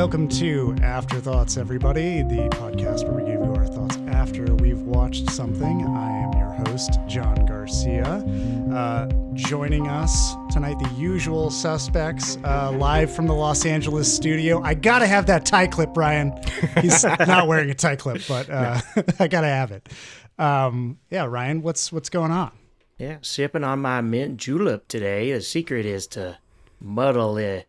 Welcome to Afterthoughts, everybody, the podcast where we give you our thoughts after we've watched something. I am your host, John Garcia. Joining us tonight, the usual suspects, live from the Los Angeles studio. I gotta have that tie clip, Brian. He's not wearing a tie clip, but I gotta have it. Yeah, Ryan, what's going on? Yeah, sipping on my mint julep today. The secret is to muddle the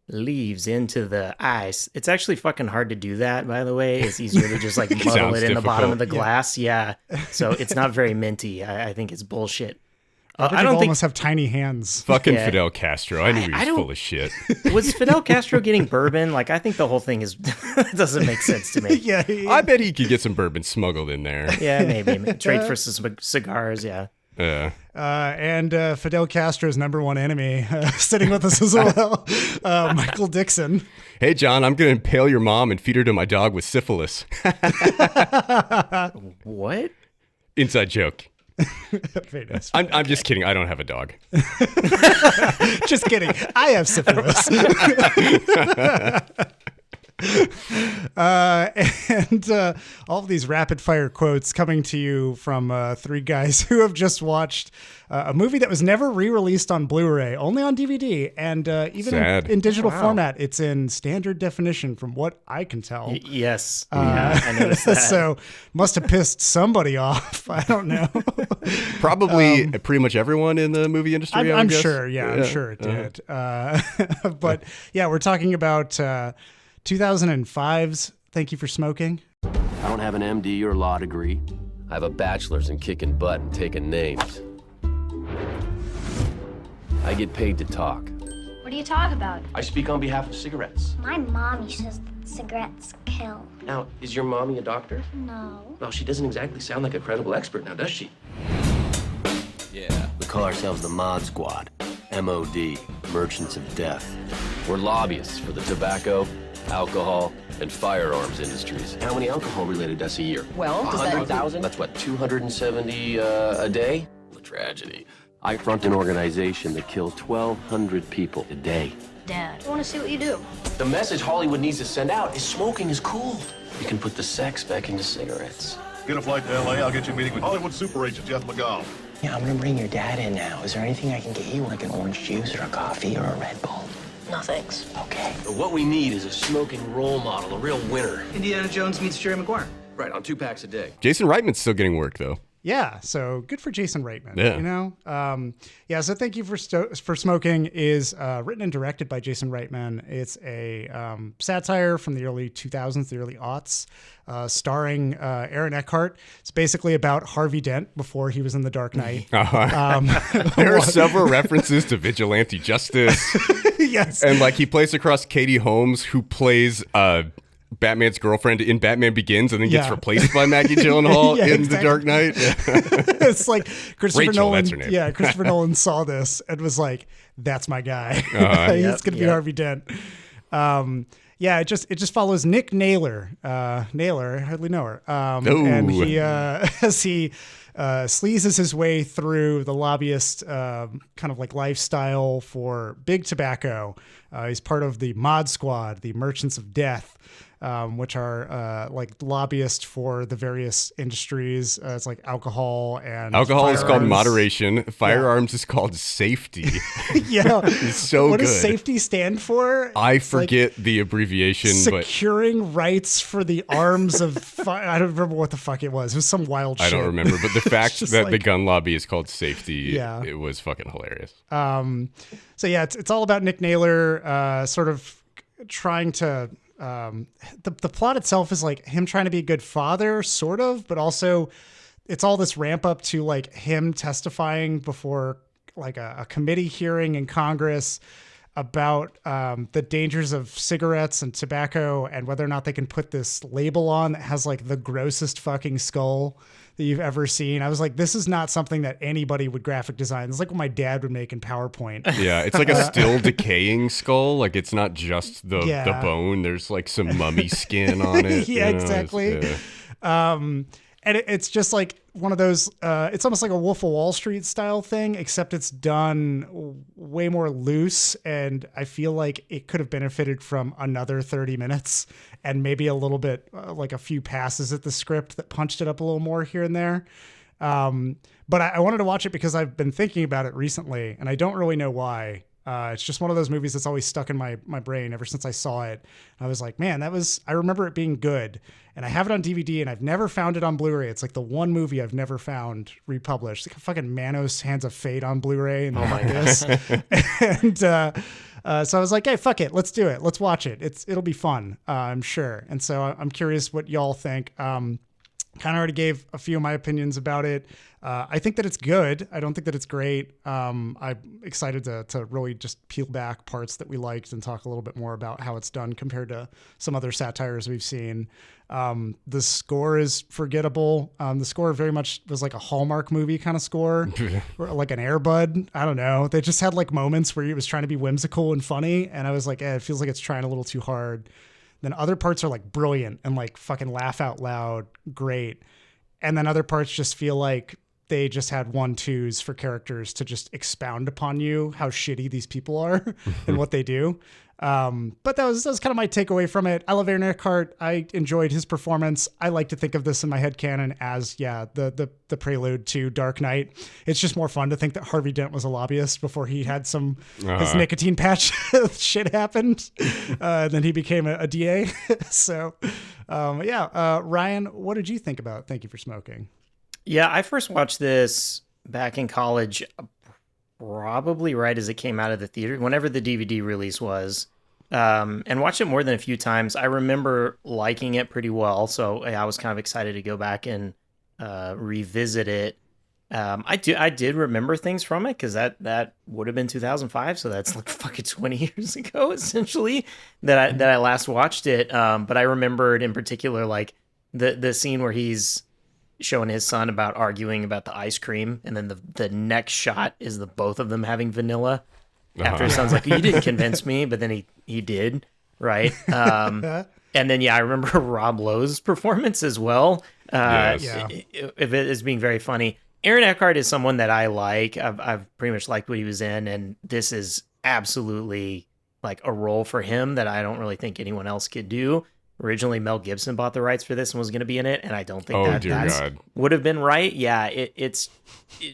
leaves into the ice. It's actually fucking hard to do that, by the way. It's easier to just like muddle it in the bottom of the glass. Yeah. So it's not very minty. I think it's bullshit. I don't almost have tiny hands. Fucking Fidel Castro. I knew he was full of shit. Was Fidel Castro getting bourbon? Like, I think the whole thing is doesn't make sense to me. Yeah. I bet he could get some bourbon smuggled in there. Yeah, maybe. Trade for some cigars, yeah. And Fidel Castro's number one enemy sitting with us as well, Michael Dixon. Hey, John, I'm going to impale your mom and feed her to my dog with syphilis. What? Inside joke. Very nice. I'm just kidding. I don't have a dog. Just kidding. I have syphilis. And all of these rapid fire quotes coming to you from three guys who have just watched a movie that was never re-released on Blu-ray, only on DVD, and even in digital format. It's in standard definition from what I can tell. Yes. Yeah, I noticed that. So must have pissed somebody off. I don't know. Probably pretty much everyone in the movie industry, I'm sure. Yeah, I'm sure it did. But yeah, we're talking about 2005's Thank You for Smoking. I don't have an MD or law degree. I have a bachelor's in kicking butt and taking names. I get paid to talk. What do you talk about? I speak on behalf of cigarettes. My mommy says that cigarettes kill. Now, is your mommy a doctor? No. Well, she doesn't exactly sound like a credible expert now, does she? Yeah. We call ourselves the Mod Squad. MOD, Merchants of Death. We're lobbyists for the tobacco, alcohol, and firearms industries. How many alcohol-related deaths a year? Well, does that... 100,000? That's what, 270 a day? A tragedy. I front an organization that kills 1,200 people a day. Dad, I want to see what you do. The message Hollywood needs to send out is smoking is cool. You can put the sex back into cigarettes. Get a flight to L.A., I'll get you a meeting with Hollywood super agent Jeff McGowan. Yeah, I'm gonna bring your dad in now. Is there anything I can get you, like an orange juice or a coffee or a Red Bull? No, thanks. Okay. But what we need is a smoking role model, a real winner. Indiana Jones meets Jerry Maguire. Right, on 2 packs a day. Jason Reitman's still getting work, though. Yeah, so good for Jason Reitman. Yeah. You know, so Thank You for Smoking is written and directed by Jason Reitman. It's a satire from the early 2000s, the early aughts, starring Aaron Eckhart. It's basically about Harvey Dent before he was in The Dark Knight. There are several references to vigilante justice. Yes, and like he plays across Katie Holmes, who plays Batman's girlfriend in Batman Begins and then gets replaced by Maggie Gyllenhaal in The Dark Knight. It's like Christopher Rachel, Nolan. that's her name. Yeah, Christopher Nolan saw this and was like, "That's my guy. He's gonna be Harvey Dent." It just follows Nick Naylor. Naylor, I hardly know her. And he as he sleazes his way through the lobbyist kind of like lifestyle for big tobacco. He's part of the Mod Squad, the Merchants of Death, which are like lobbyists for the various industries. It's like alcohol and alcohol firearms. is called moderation. Firearms is called safety. Yeah, it's so what good. does safety stand for? I forget the abbreviation, securing rights for the arms of. I don't remember what the fuck it was. It was some wild shit. I don't remember, but the fact that like, the gun lobby is called safety, Yeah. it was fucking hilarious. So yeah, it's all about Nick Naylor, sort of trying to. The plot itself is like him trying to be a good father, sort of, but also it's all this ramp up to like him testifying before like a committee hearing in Congress about the dangers of cigarettes and tobacco and whether or not they can put this label on that has like the grossest fucking skull that you've ever seen. I was like, this is not something that anybody would graphic design. It's like what my dad would make in PowerPoint. Yeah, it's like a still decaying skull. Like it's not just the bone. There's like some mummy skin on it. Yeah, exactly. And it's just like one of those, it's almost like a Wolf of Wall Street style thing, except it's done way more loose. And I feel like it could have benefited from another 30 minutes and maybe a little bit, like a few passes at the script that punched it up a little more here and there. But I wanted to watch it because I've been thinking about it recently and I don't really know why. It's just one of those movies that's always stuck in my brain ever since I saw it. I was like, man, I remember it being good. And I have it on DVD and I've never found it on Blu-ray. It's like the one movie I've never found republished. It's like fucking Manos Hands of Fate on Blu-ray. And this. And so I was like, hey, fuck it. Let's do it. Let's watch it. It'll be fun, I'm sure. And so I'm curious what y'all think. Kind of already gave a few of my opinions about it. I think that it's good. I don't think that it's great. I'm excited to really just peel back parts that we liked and talk a little bit more about how it's done compared to some other satires we've seen. The score is forgettable. The score very much was like a Hallmark movie kind of score, or like an Air Bud. I don't know. They just had like moments where it was trying to be whimsical and funny, and I was like, it feels like it's trying a little too hard. Then other parts are like brilliant and like fucking laugh out loud, great. And then other parts just feel like they just had 1-2s for characters to just expound upon you how shitty these people are and what they do. But that was kind of my takeaway from it. I love Aaron Eckhart. I enjoyed his performance. I like to think of this in my head canon as, the prelude to Dark Knight. It's just more fun to think that Harvey Dent was a lobbyist before he had his nicotine patch shit happened. Then he became a DA. So, Ryan, what did you think about Thank You for Smoking? Yeah, I first watched this back in college, probably right as it came out of the theater, whenever the DVD release was, and watched it more than a few times. I remember liking it pretty well, so I was kind of excited to go back and revisit it. I did remember things from it because that would have been 2005, so that's like fucking 20 years ago, essentially, that I last watched it. But I remembered in particular like the scene where he's showing his son about arguing about the ice cream, and then the next shot is the both of them having vanilla. After his son's like, you didn't convince me, but then he did, right? And then I remember Rob Lowe's performance as well. It is being very funny. Aaron Eckhart is someone that I like. I've pretty much liked what he was in, and this is absolutely like a role for him that I don't really think anyone else could do. Originally, Mel Gibson bought the rights for this and was going to be in it, and I don't think that would have been right. Yeah, it's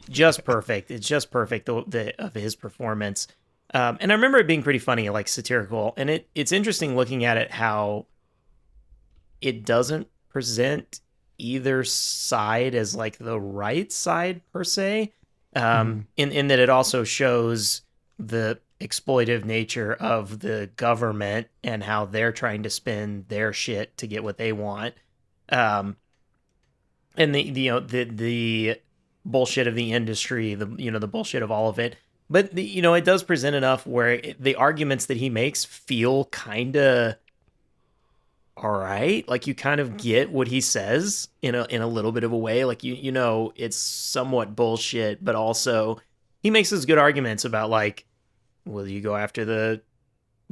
just perfect. It's just perfect of his performance. And I remember it being pretty funny, like satirical. And it's interesting looking at it how it doesn't present either side as like the right side per se. In that it also shows the exploitive nature of the government and how they're trying to spin their shit to get what they want. And the bullshit of the industry, the bullshit of all of it. But it does present enough where the arguments that he makes feel kind of all right. Like you kind of get what he says in a little bit of a way. Like it's somewhat bullshit, but also he makes those good arguments about like, will you go after the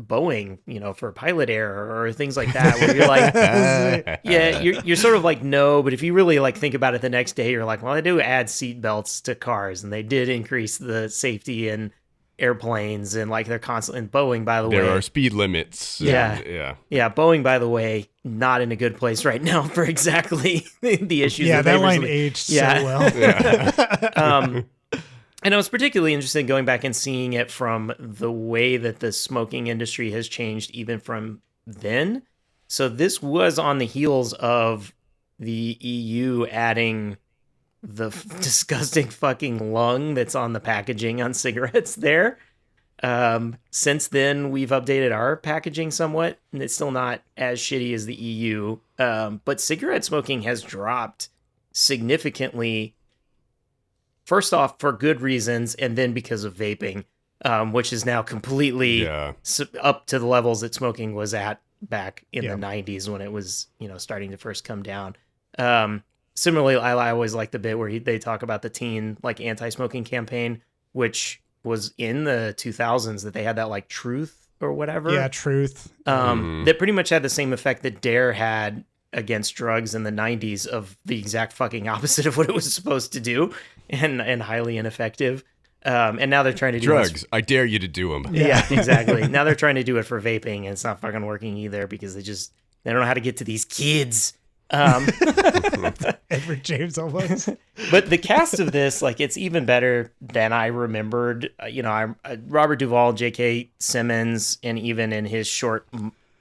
Boeing, for pilot error or things like that, where you're like, you're sort of like, no, but if you really like think about it the next day, you're like, well, they do add seat belts to cars and they did increase the safety in airplanes and like they're constantly, and Boeing, by the way, there are speed limits. Yeah. Boeing, by the way, not in a good place right now for exactly the issues. Yeah, that line aged so well. Yeah. And it was particularly interesting going back and seeing it from the way that the smoking industry has changed even from then. So this was on the heels of the EU adding the disgusting fucking lung that's on the packaging on cigarettes there. Since then, we've updated our packaging somewhat, and it's still not as shitty as the EU. But cigarette smoking has dropped significantly. First off, for good reasons, and then because of vaping, which is now completely up to the levels that smoking was at back in the 90s when it was, starting to first come down. Similarly, I always like the bit where they talk about the teen like anti-smoking campaign, which was in the 2000s that they had that like Truth or whatever. Yeah, Truth. That pretty much had the same effect that Dare had against drugs in the 90s of the exact fucking opposite of what it was supposed to do, and highly ineffective. And now they're trying to do drugs. I dare you to do them. Yeah, exactly. Now they're trying to do it for vaping, and it's not fucking working either because they don't know how to get to these kids. Edward James almost. But the cast of this, like, it's even better than I remembered. Robert Duvall, J.K. Simmons, and even in his short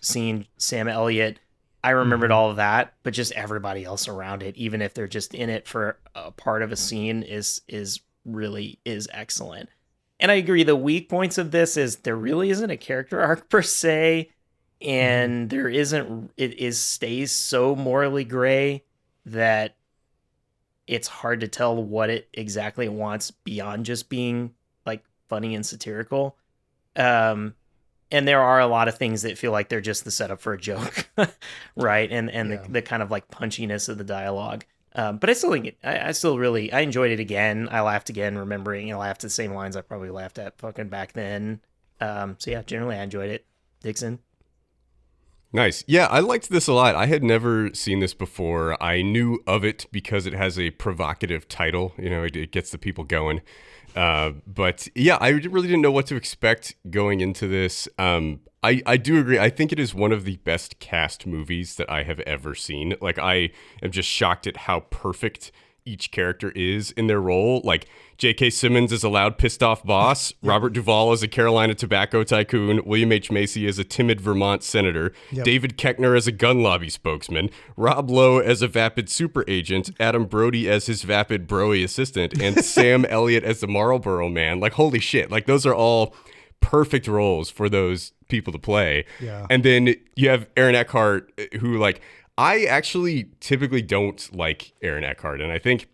scene, Sam Elliott, I remembered all of that, but just everybody else around it, even if they're just in it for a part of a scene, is really excellent. And I agree, the weak points of this is there really isn't a character arc per se, and there isn't, stays so morally gray that it's hard to tell what it exactly wants beyond just being like funny and satirical. And there are a lot of things that feel like they're just the setup for a joke, right? And the kind of like punchiness of the dialogue. But I still think I enjoyed it again. I laughed again, remembering, I laughed at the same lines I probably laughed at fucking back then. So yeah, generally I enjoyed it. Dixon? Nice. Yeah, I liked this a lot. I had never seen this before. I knew of it because it has a provocative title. It gets the people going. But yeah, I really didn't know what to expect going into this. I do agree. I think it is one of the best cast movies that I have ever seen. Like, I am just shocked at how perfect each character is in their role. Like, J.K. Simmons is a loud, pissed off boss. Robert Duvall is a Carolina tobacco tycoon. William H. Macy is a timid Vermont senator. Yep. David Koechner as a gun lobby spokesman. Rob Lowe as a vapid super agent. Adam Brody as his vapid broy assistant. And Sam Elliott as the Marlboro man. Like, holy shit. Like, those are all perfect roles for those people to play. Yeah. And then you have Aaron Eckhart, who, like, I actually typically don't like Aaron Eckhart. And I think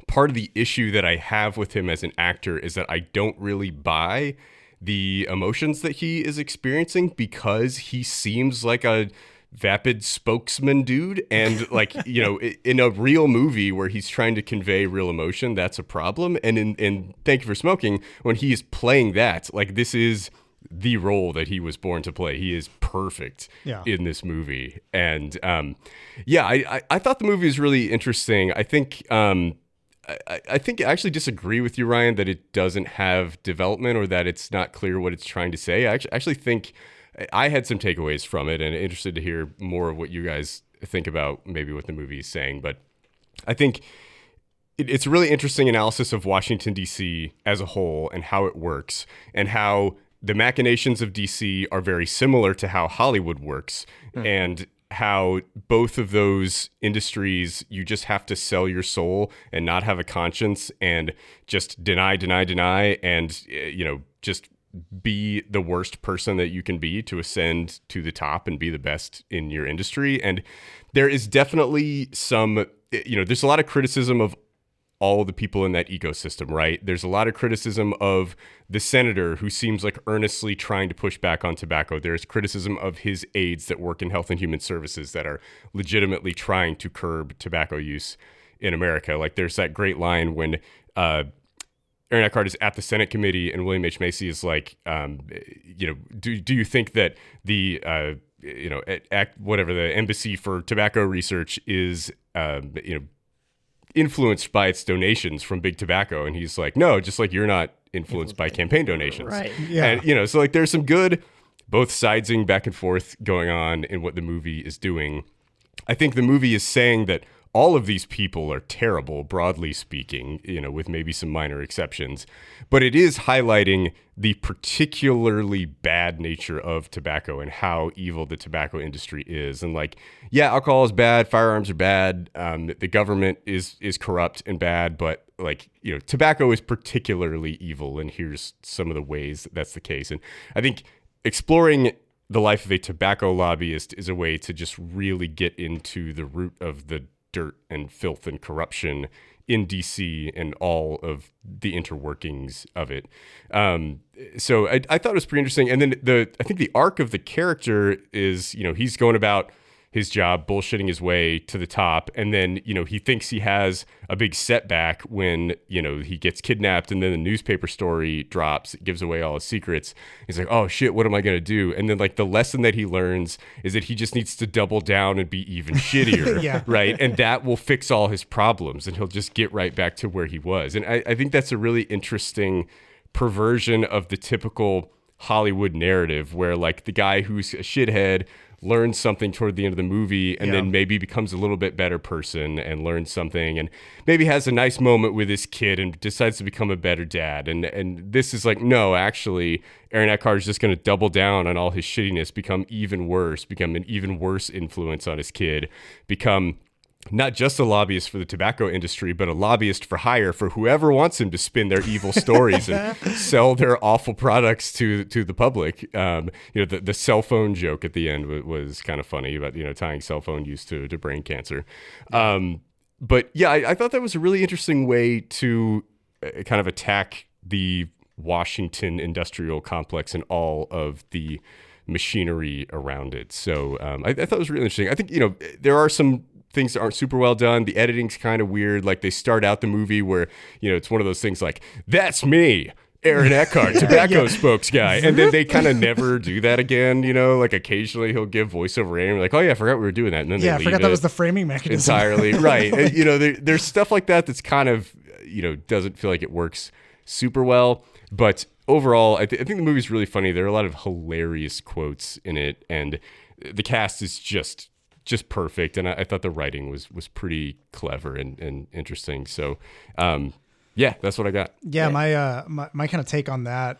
part of the issue that I have with him as an actor is that I don't really buy the emotions that he is experiencing because he seems like a vapid spokesman dude. And like, in a real movie where he's trying to convey real emotion, that's a problem. And in Thank You for Smoking, when he's playing that, like, this is the role that he was born to play. He is perfect in this movie. And I thought the movie was really interesting. I think I think I actually disagree with you, Ryan, that it doesn't have development or that it's not clear what it's trying to say. I actually think I had some takeaways from it, and interested to hear more of what you guys think about maybe what the movie is saying. But I think it's a really interesting analysis of Washington, D.C. as a whole and how it works, and how the machinations of D.C. are very similar to how Hollywood works, and how both of those industries, you just have to sell your soul and not have a conscience and just deny, and, just be the worst person that you can be to ascend to the top and be the best in your industry. And there is definitely some, there's a lot of criticism of all the people in that ecosystem, right? There's a lot of criticism of the senator who seems like earnestly trying to push back on tobacco. There's criticism of his aides that work in Health and Human Services that are legitimately trying to curb tobacco use in America. Like, there's that great line when Aaron Eckhart is at the Senate committee and William H. Macy is like, do you think that the the Embassy for Tobacco Research is influenced by its donations from Big Tobacco? And he's like, no, just like you're not influenced by campaign donations. Right. Yeah. And, so like there's some good both sidesing back and forth going on in what the movie is doing. I think the movie is saying that all of these people are terrible, broadly speaking, with maybe some minor exceptions. But it is highlighting the particularly bad nature of tobacco and how evil the tobacco industry is. And like, yeah, alcohol is bad, firearms are bad, the government is corrupt and bad, but like, tobacco is particularly evil. And here's some of the ways that that's the case. And I think exploring the life of a tobacco lobbyist is a way to just really get into the root of the dirt and filth and corruption in DC and all of the interworkings of it. So I thought it was pretty interesting. And then I think the arc of the character is, he's going about his job, bullshitting his way to the top. And then, he thinks he has a big setback when, he gets kidnapped and then the newspaper story drops, it gives away all his secrets. He's like, oh shit, what am I going to do? And then like the lesson that he learns is that he just needs to double down and be even shittier. Yeah. Right. And that will fix all his problems and he'll just get right back to where he was. And I think that's a really interesting perversion of the typical Hollywood narrative where like the guy who's a shithead learns something toward the end of the movie and then maybe becomes a little bit better person and learns something and maybe has a nice moment with his kid and decides to become a better dad. And this is like, no, actually, Aaron Eckhart is just going to double down on all his shittiness, become an even worse influence on his kid, become not just a lobbyist for the tobacco industry, but a lobbyist for hire for whoever wants him to spin their evil stories and sell their awful products to the public. The cell phone joke at the end was kind of funny about, tying cell phone use to brain cancer. But yeah, I thought that was a really interesting way to kind of attack the Washington industrial complex and all of the machinery around it. So I thought it was really interesting. I think, there are some things that aren't super well done. The editing's kind of weird. Like they start out the movie where, it's one of those things like, that's me, Aaron Eckhart, tobacco spokes guy. And then they kind of never do that again. Like occasionally he'll give voiceover and like, oh yeah, I forgot we were doing that. And then they I leave forgot that was the framing mechanism. Entirely. Right. And, there's stuff like that that's kind of, doesn't feel like it works super well. But overall, I think the movie's really funny. There are a lot of hilarious quotes in it. And the cast is just perfect, and I thought the writing was pretty clever and interesting. So, that's what I got. Yeah, my kind of take on that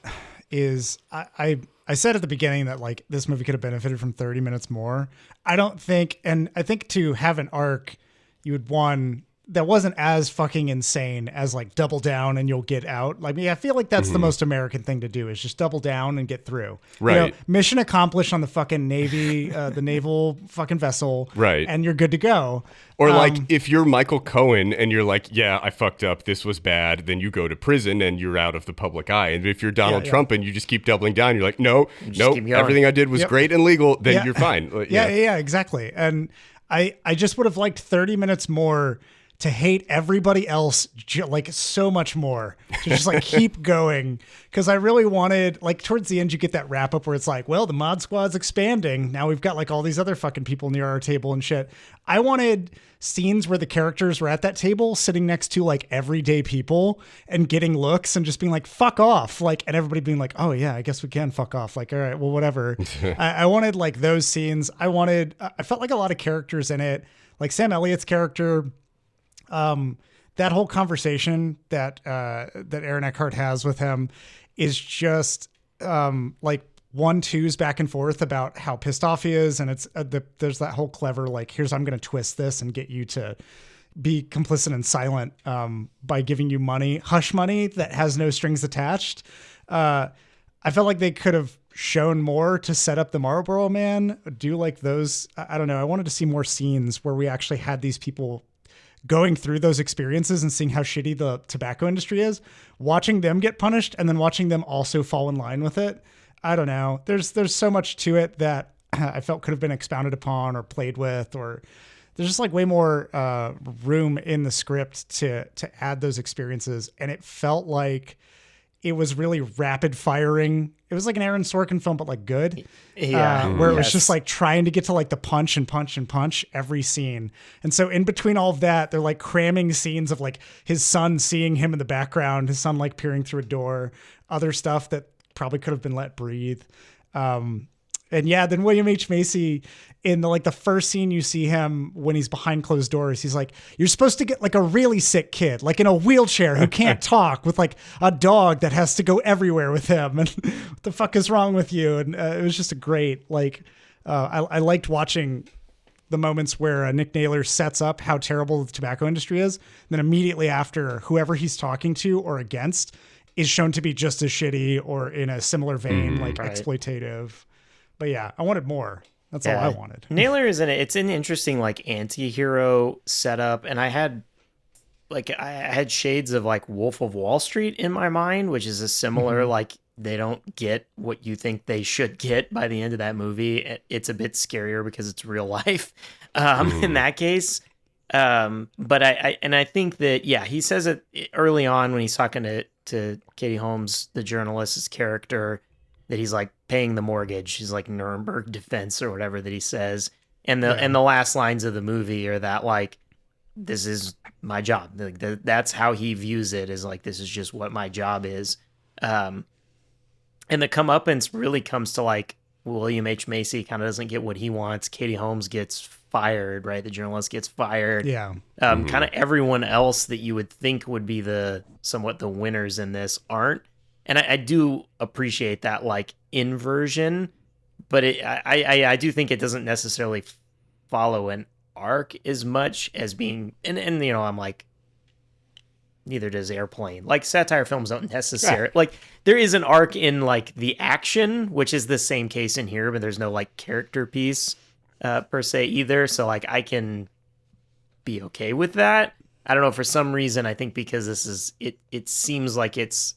is I said at the beginning that like this movie could have benefited from 30 minutes more. I think to have an arc, you would that wasn't as fucking insane as like double down and you'll get out. Like, I feel like that's the most American thing to do is just double down and get through. Right. Mission accomplished on the fucking Navy, the naval fucking vessel. Right. And you're good to go. Or like if you're Michael Cohen and you're like, yeah, I fucked up, this was bad, then you go to prison and you're out of the public eye. And if you're Donald Trump and you just keep doubling down, you're like, no, everything I did was great and legal, then you're fine. Yeah, exactly. And I just would have liked 30 minutes more to hate everybody else like so much more, to just like keep going. Cause I really wanted, like towards the end, you get that wrap up where it's like, well, the mod squad's expanding. Now we've got like all these other fucking people near our table and shit. I wanted scenes where the characters were at that table sitting next to like everyday people and getting looks and just being like, fuck off. Like, and everybody being like, oh yeah, I guess we can fuck off. Like, all right, well, whatever. I wanted like those scenes. I felt like a lot of characters in it, like Sam Elliott's character, that whole conversation that Aaron Eckhart has with him is just like 1-2s back and forth about how pissed off he is, and it's there's that whole clever like, here's how I'm going to twist this and get you to be complicit and silent by giving you money, hush money that has no strings attached. I felt like they could have shown more to set up the Marlboro Man. Do like those, I don't know. I wanted to see more scenes where we actually had these people going through those experiences and seeing how shitty the tobacco industry is, watching them get punished and then watching them also fall in line with it. I don't know. There's so much to it that I felt could have been expounded upon or played with, or there's just like way more room in the script to add those experiences. And it felt like it was really rapid firing. It was like an Aaron Sorkin film, but like good. Yeah. Where it was just like trying to get to like the punch and punch and punch every scene. And so in between all of that, they're like cramming scenes of like his son seeing him in the background, his son like peering through a door, other stuff that probably could have been let breathe. And yeah, then William H. Macy in the first scene you see him when he's behind closed doors, he's like, you're supposed to get like a really sick kid, like in a wheelchair who can't talk, with like a dog that has to go everywhere with him. And what the fuck is wrong with you? And it was just a great, like, I liked watching the moments where Nick Naylor sets up how terrible the tobacco industry is. And then immediately after, whoever he's talking to or against is shown to be just as shitty or in a similar vein, like exploitative. But yeah, I wanted more. That's all I wanted. Naylor is in it. It's an interesting like anti-hero setup. And I had shades of like Wolf of Wall Street in my mind, which is a similar like they don't get what you think they should get by the end of that movie. It's a bit scarier because it's real life in that case. But I think that, yeah, he says it early on when he's talking to Katie Holmes, the journalist's character, that he's like paying the mortgage. He's like Nuremberg defense or whatever that he says. And the last lines of the movie are that like, this is my job. Like that's how he views it, is like, this is just what my job is. And the comeuppance really comes to like William H. Macy kind of doesn't get what he wants. Katie Holmes gets fired, right? The journalist gets fired. Yeah. Kind of everyone else that you would think would be somewhat the winners in this aren't. And I do appreciate that like inversion, but I do think it doesn't necessarily follow an arc as much as being, and you know, I'm like, neither does Airplane. Like satire films don't necessarily, like there is an arc in like the action, which is the same case in here, but there's no like character piece per se either. So like I can be okay with that. I don't know, for some reason, I think because this is, it seems like it's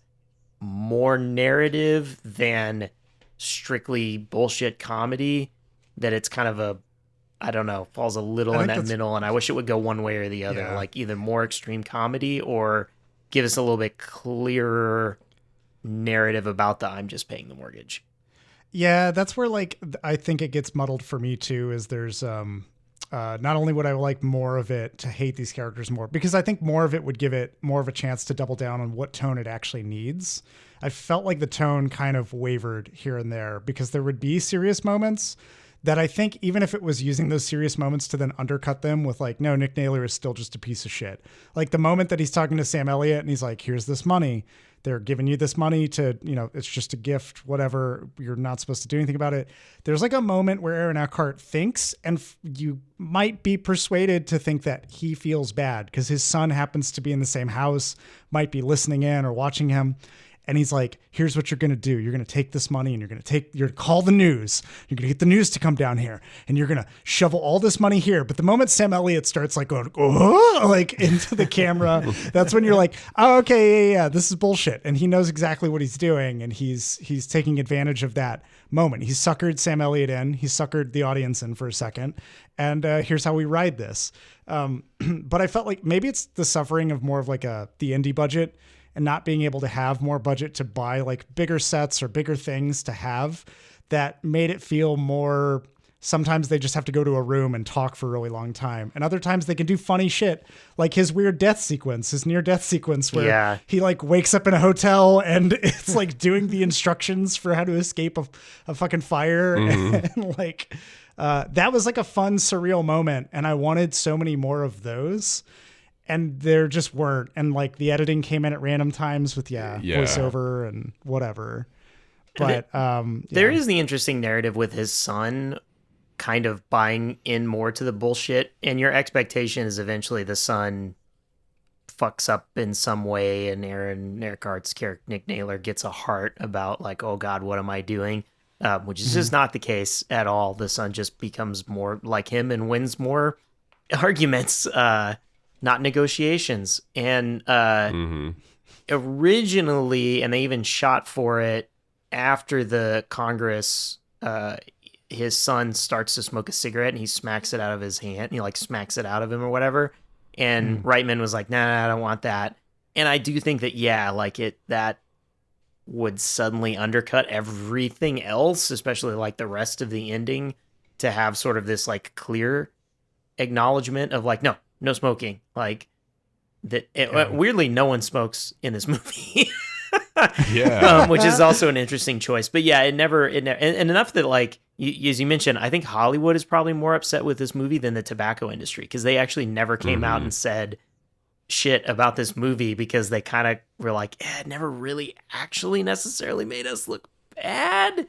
more narrative than strictly bullshit comedy, that it's kind of I don't know, falls a little in that middle, and I wish it would go one way or the other, like either more extreme comedy or give us a little bit clearer narrative about I'm just paying the mortgage. Yeah, that's where like I think it gets muddled for me too, is there's not only would I like more of it to hate these characters more, because I think more of it would give it more of a chance to double down on what tone it actually needs. I felt like the tone kind of wavered here and there, because there would be serious moments that I think even if it was using those serious moments to then undercut them with like, no, Nick Naylor is still just a piece of shit. Like the moment that he's talking to Sam Elliott and he's like, here's this money. They're giving you this money to, you know, it's just a gift, whatever. You're not supposed to do anything about it. There's like a moment where Aaron Eckhart thinks, and you might be persuaded to think that he feels bad because his son happens to be in the same house, might be listening in or watching him. And he's like, here's what you're going to do. You're going to take this money and you're going to call the news. You're going to get the news to come down here and you're going to shovel all this money here. But the moment Sam Elliott starts like going, oh, like into the camera, that's when you're like, oh, okay, yeah, this is bullshit. And he knows exactly what he's doing. And he's taking advantage of that moment. He suckered Sam Elliott in. He suckered the audience in for a second. And here's how we ride this. But I felt like maybe it's the suffering of more of like the indie budget, and not being able to have more budget to buy like bigger sets or bigger things to have, that made it feel more, sometimes they just have to go to a room and talk for a really long time. And other times they can do funny shit, like his weird death sequence, his near death sequence where he like wakes up in a hotel and it's like doing the instructions for how to escape a fucking fire. And like, that was like a fun, surreal moment. And I wanted so many more of those. And there just weren't. And like the editing came in at random times with voiceover and whatever. But there is the interesting narrative with his son kind of buying in more to the bullshit. And your expectation is eventually the son fucks up in some way, and Aaron Eckhart's character, Nick Naylor, gets a heart about like, oh God, what am I doing? Which is just not the case at all. The son just becomes more like him and wins more arguments, not negotiations. And originally, and they even shot for it after the Congress, his son starts to smoke a cigarette and he smacks it out of his hand. He like smacks it out of him or whatever. And Reitman was like, nah, I don't want that. And I do think that, that would suddenly undercut everything else, especially like the rest of the ending, to have sort of this like clear acknowledgement of like, no smoking. Like that. Weirdly, no one smokes in this movie. Which is also an interesting choice. But yeah, it never, and enough that like, as you mentioned, I think Hollywood is probably more upset with this movie than the tobacco industry, because they actually never came out and said shit about this movie, because they kind of were like, it never really actually necessarily made us look bad.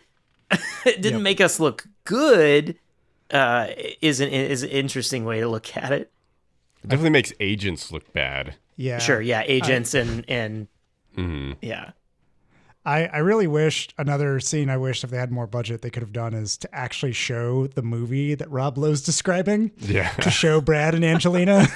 It didn't make us look good. Is an interesting way to look at it. It definitely makes agents look bad. Yeah. Sure. Yeah. Agents and yeah. I really wished, another scene I wished if they had more budget they could have done is to actually show the movie that Rob Lowe's describing. Yeah. To show Brad and Angelina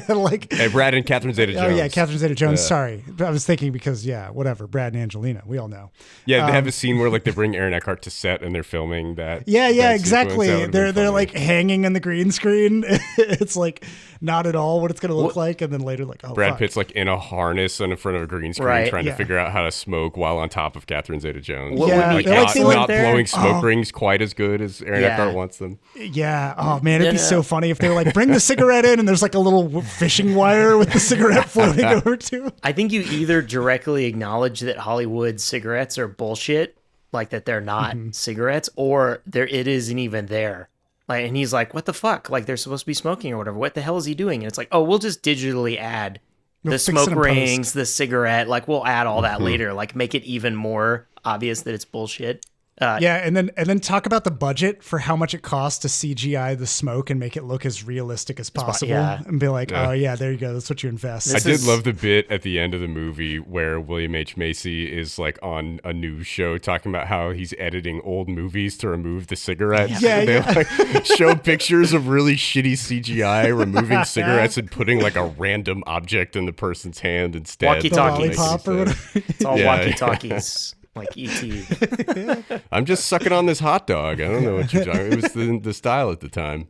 like, Hey, Brad and Catherine Zeta-Jones. oh yeah, Catherine Zeta-Jones. Sorry, I was thinking because whatever. Brad and Angelina, we all know. Yeah, they have a scene where like they bring Aaron Eckhart to set and they're filming that. Yeah, that exactly. sequence. They're like hanging on the green screen. It's like not at all what it's going to look like, and then later like, oh, Brad fuck. Pitt's like in a harness in front of a green screen, Right. trying to figure out how to smoke while on top of Catherine Zeta-Jones. What Yeah, would be they're like- excellent not there? blowing smoke rings quite as good as Aaron Yeah. Eckhart wants them. Yeah. Oh man, it'd be No. so funny if they were like, bring the cigarette in, and there's like a little fishing wire with the cigarette floating over to. I think you either directly acknowledge that Hollywood cigarettes are bullshit, like that they're not cigarettes, or it isn't even there. Like, and he's like, "What the fuck? Like they're supposed to be smoking or whatever. What the hell is he doing?" And it's like, "Oh, we'll just digitally add We'll the fix it smoke in post." rings, the cigarette. Like we'll add all that later. Like make it even more obvious that it's bullshit." Yeah, and then talk about the budget for how much it costs to CGI the smoke and make it look as realistic as possible, yeah. and be like, oh yeah, there you go, that's what you invest. This I did is- love the bit at the end of the movie where William H. Macy is like on a news show talking about how he's editing old movies to remove the cigarettes. Yeah, They yeah. like show pictures of really shitty CGI removing cigarettes and putting like a random object in the person's hand instead. Walkie-talkies. The lollipop or whatever. It's all Yeah. walkie-talkies, like ET. I'm just sucking on this hot dog. I don't know what you're talking. It was the style at the time.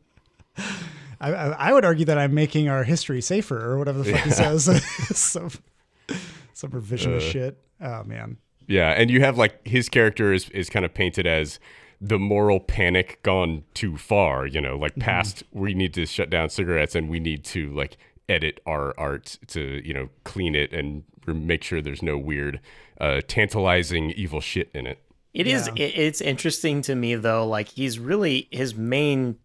I would argue that I'm making our history safer, or whatever the fuck he says. some revisionist shit. Oh man. Yeah, and you have like his character is kind of painted as the moral panic gone too far, like past we need to shut down cigarettes and we need to like edit our art to, clean it and make sure there's no weird tantalizing evil shit in it. It's interesting to me though, like his main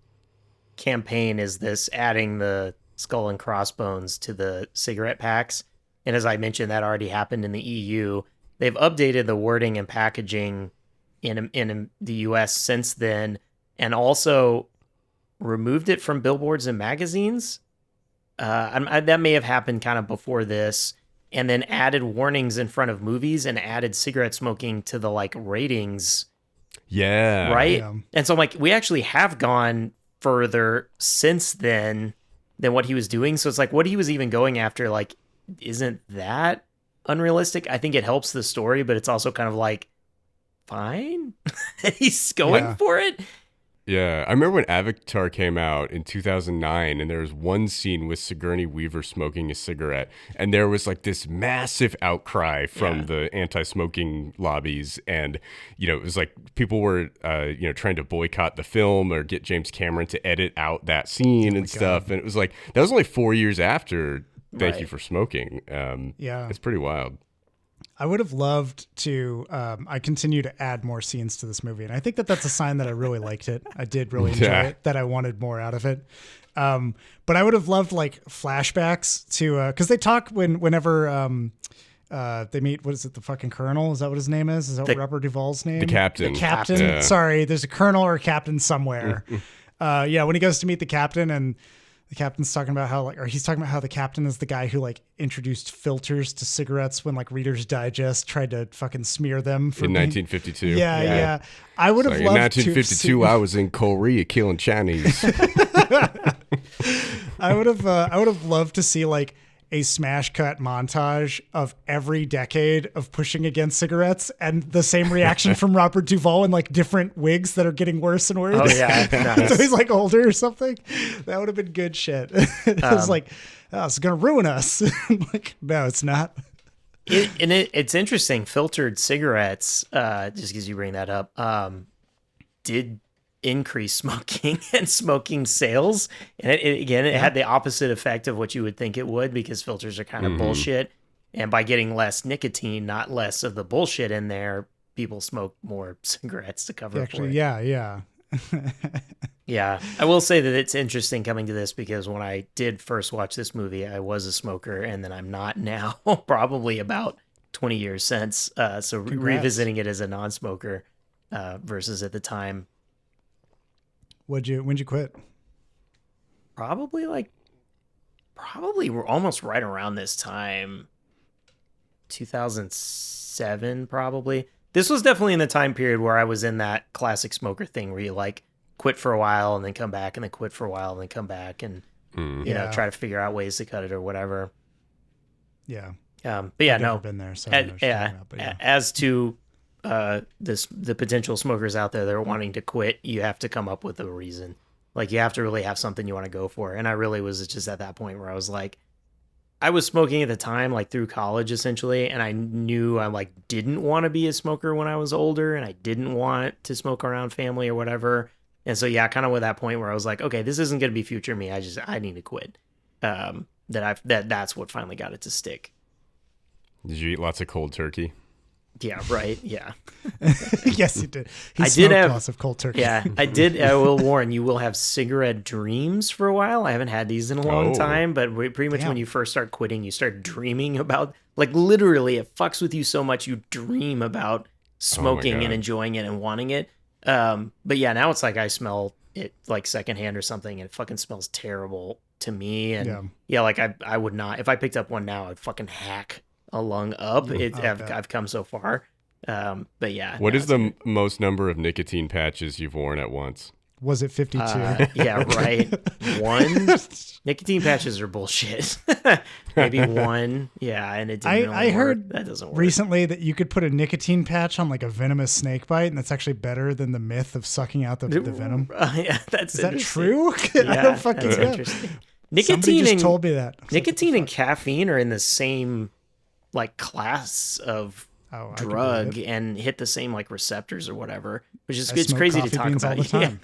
campaign is this adding the skull and crossbones to the cigarette packs. And as I mentioned, that already happened in the EU. They've updated the wording and packaging in the US since then, and also removed it from billboards and magazines. That may have happened kind of before this, and then added warnings in front of movies and added cigarette smoking to the like ratings, Yeah. right? Yeah. And so I'm like, we actually have gone further since then than what he was doing. So it's like what he was even going after, like, isn't that unrealistic? I think it helps the story, but it's also kind of like, fine, he's going for it. Yeah, I remember when Avatar came out in 2009, and there was one scene with Sigourney Weaver smoking a cigarette, and there was like this massive outcry from the anti-smoking lobbies, and it was like people were trying to boycott the film or get James Cameron to edit out that scene and stuff, and it was like that was only 4 years after Thank You for Smoking. Yeah. It's pretty wild. I would have loved to. I continue to add more scenes to this movie, and I think that that's a sign that I really liked it. I did really enjoy it. That I wanted more out of it. But I would have loved like flashbacks to because they talk whenever they meet. What is it? The fucking colonel? Is that what his name is? Is that Robert Duvall's name? The captain. The captain. Yeah. Sorry, there's a colonel or a captain somewhere. When he goes to meet the captain and. The captain's talking about how he's talking about how the captain is the guy who like introduced filters to cigarettes when like Reader's Digest tried to fucking smear them for In being- 1952. Yeah. I would have Like, in loved 1952, I was in Korea killing Chinese. I would have loved to see like a smash cut montage of every decade of pushing against cigarettes and the same reaction from Robert Duvall in like different wigs that are getting worse and worse. Oh yeah, nice. So he's like older or something. That would have been good shit. It was like, oh, it's gonna ruin us. Like, no, it's not. It's interesting. Filtered cigarettes, just because you bring that up, did increase smoking and smoking sales, and it had the opposite effect of what you would think it would, because filters are kind of bullshit, and by getting less nicotine, not less of the bullshit in there, people smoke more cigarettes to cover for Actually, it. yeah. Yeah, I will say that it's interesting coming to this, because when I did first watch this movie, I was a smoker, and then I'm not now, probably about 20 years since. So Congrats. revisiting it as a non-smoker versus at the time, When'd you quit? probably we're almost right around this time, 2007 probably. This was definitely in the time period where I was in that classic smoker thing where you like quit for a while and then come back and then quit for a while and then come back, and you know, try to figure out ways to cut it or whatever. Yeah. But yeah, I've no. never been there, so I don't know what you're talking about, but yeah. As to the potential smokers out there that are wanting to quit, you have to come up with a reason. Like, you have to really have something you want to go for. And I really was just at that point where I was like, I was smoking at the time, like through college essentially, and I knew I like didn't want to be a smoker when I was older, and I didn't want to smoke around family or whatever. And so yeah, kind of with that point where I was like, okay, this isn't going to be future me. I need to quit. That's what finally got it to stick. Did you eat lots of cold turkey? Yeah, right. Yeah. Yes, you did. He I smoked did have lots of cold turkey. Yeah, I did. I will warn you, will have cigarette dreams for a while. I haven't had these in a long time, but pretty much when you first start quitting, you start dreaming about, like, literally, it fucks with you so much you dream about smoking and enjoying it and wanting it. But yeah, now it's like I smell it like secondhand or something, and it fucking smells terrible to me. And yeah, like I would not, if I picked up one now, I'd fucking hack a lung up. I've come so far. But yeah. What is the most number of nicotine patches you've worn at once? Was it 52? Yeah, right. One. Nicotine patches are bullshit. Maybe one. Yeah, and it didn't really I heard work. That doesn't work. recently that you could put a nicotine patch on like a venomous snake bite, and that's actually better than the myth of sucking out the venom. Yeah, that's Is that interesting. true? Yeah, I don't fucking that's know. interesting. Somebody Nicotine just and told me that. nicotine and caffeine are in the same like class of I can drug believe it. and hit the same like receptors or whatever, which is I it's smoke crazy to coffee talk beans all about. the time.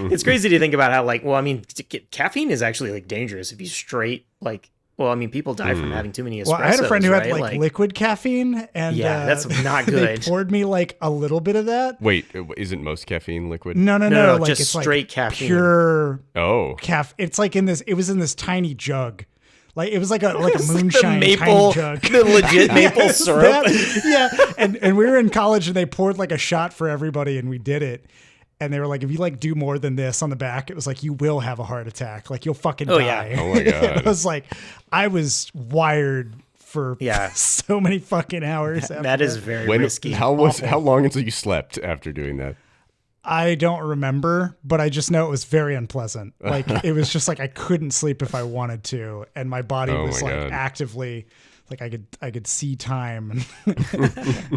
Yeah. It's crazy to think about how like, well, I mean, caffeine is actually like dangerous if you straight like. Well, I mean, people die from having too many espressos. Well, I had a friend who had right? like liquid caffeine, and Yeah, that's not they good. poured me like a little bit of that. Wait, isn't most caffeine liquid? No, No, like just it's straight like caffeine. pure Oh. It's like in this. It was in this tiny jug. Like it was like a It's like moonshine the maple, tiny jug. the legit maple Yes, syrup. that- yeah, and we were in college, and they poured like a shot for everybody, and we did it. And they were like, if you like do more than this on the back, it was like you will have a heart attack. Like you'll fucking Oh, die. yeah. Oh my God. I was like, I was wired for Yeah. so many fucking hours. after That is very When, risky. how long until you slept after doing that? I don't remember, but I just know it was very unpleasant. Like it was just like I couldn't sleep if I wanted to, and my body Oh was my like God. actively, like I could see time and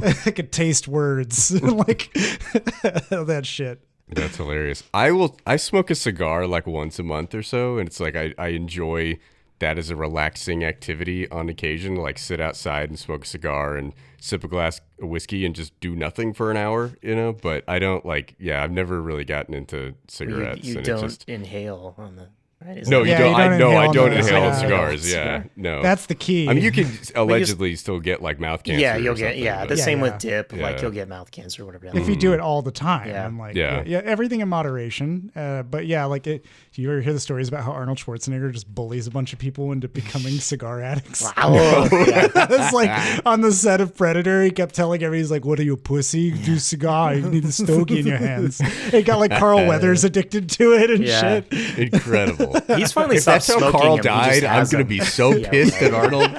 I could taste words, like that shit. That's hilarious. I smoke a cigar like once a month or so, and it's like I enjoy that as a relaxing activity on occasion, like sit outside and smoke a cigar and sip a glass of whiskey and just do nothing for an hour, you know? But I don't I've never really gotten into cigarettes. You and don't it just, inhale on the. Right? Isn't no, that- you Yeah, don't. you I don't know I inhale don't on the inhale on cigars. cigars. Yeah, no. That's the key. I mean, you can allegedly still get like mouth cancer. Yeah, or you'll get something, but- the same Yeah. with dip. Like Yeah. you'll get mouth cancer or whatever. if you do it all the time. Yeah. I'm like, Yeah. yeah, everything in moderation. But yeah, like do you ever hear the stories about how Arnold Schwarzenegger just bullies a bunch of people into becoming cigar addicts? Wow. Yeah. It's like on the set of Predator, he kept telling everybody, he's like, what are you, pussy? Do cigar. You need a stogie in your hands. It got like Carl Weathers addicted to it and Yeah. shit. Incredible. He's finally If stopped that's how smoking. Carl and he just died, I'm has gonna them. be so Yeah, pissed right. at Arnold.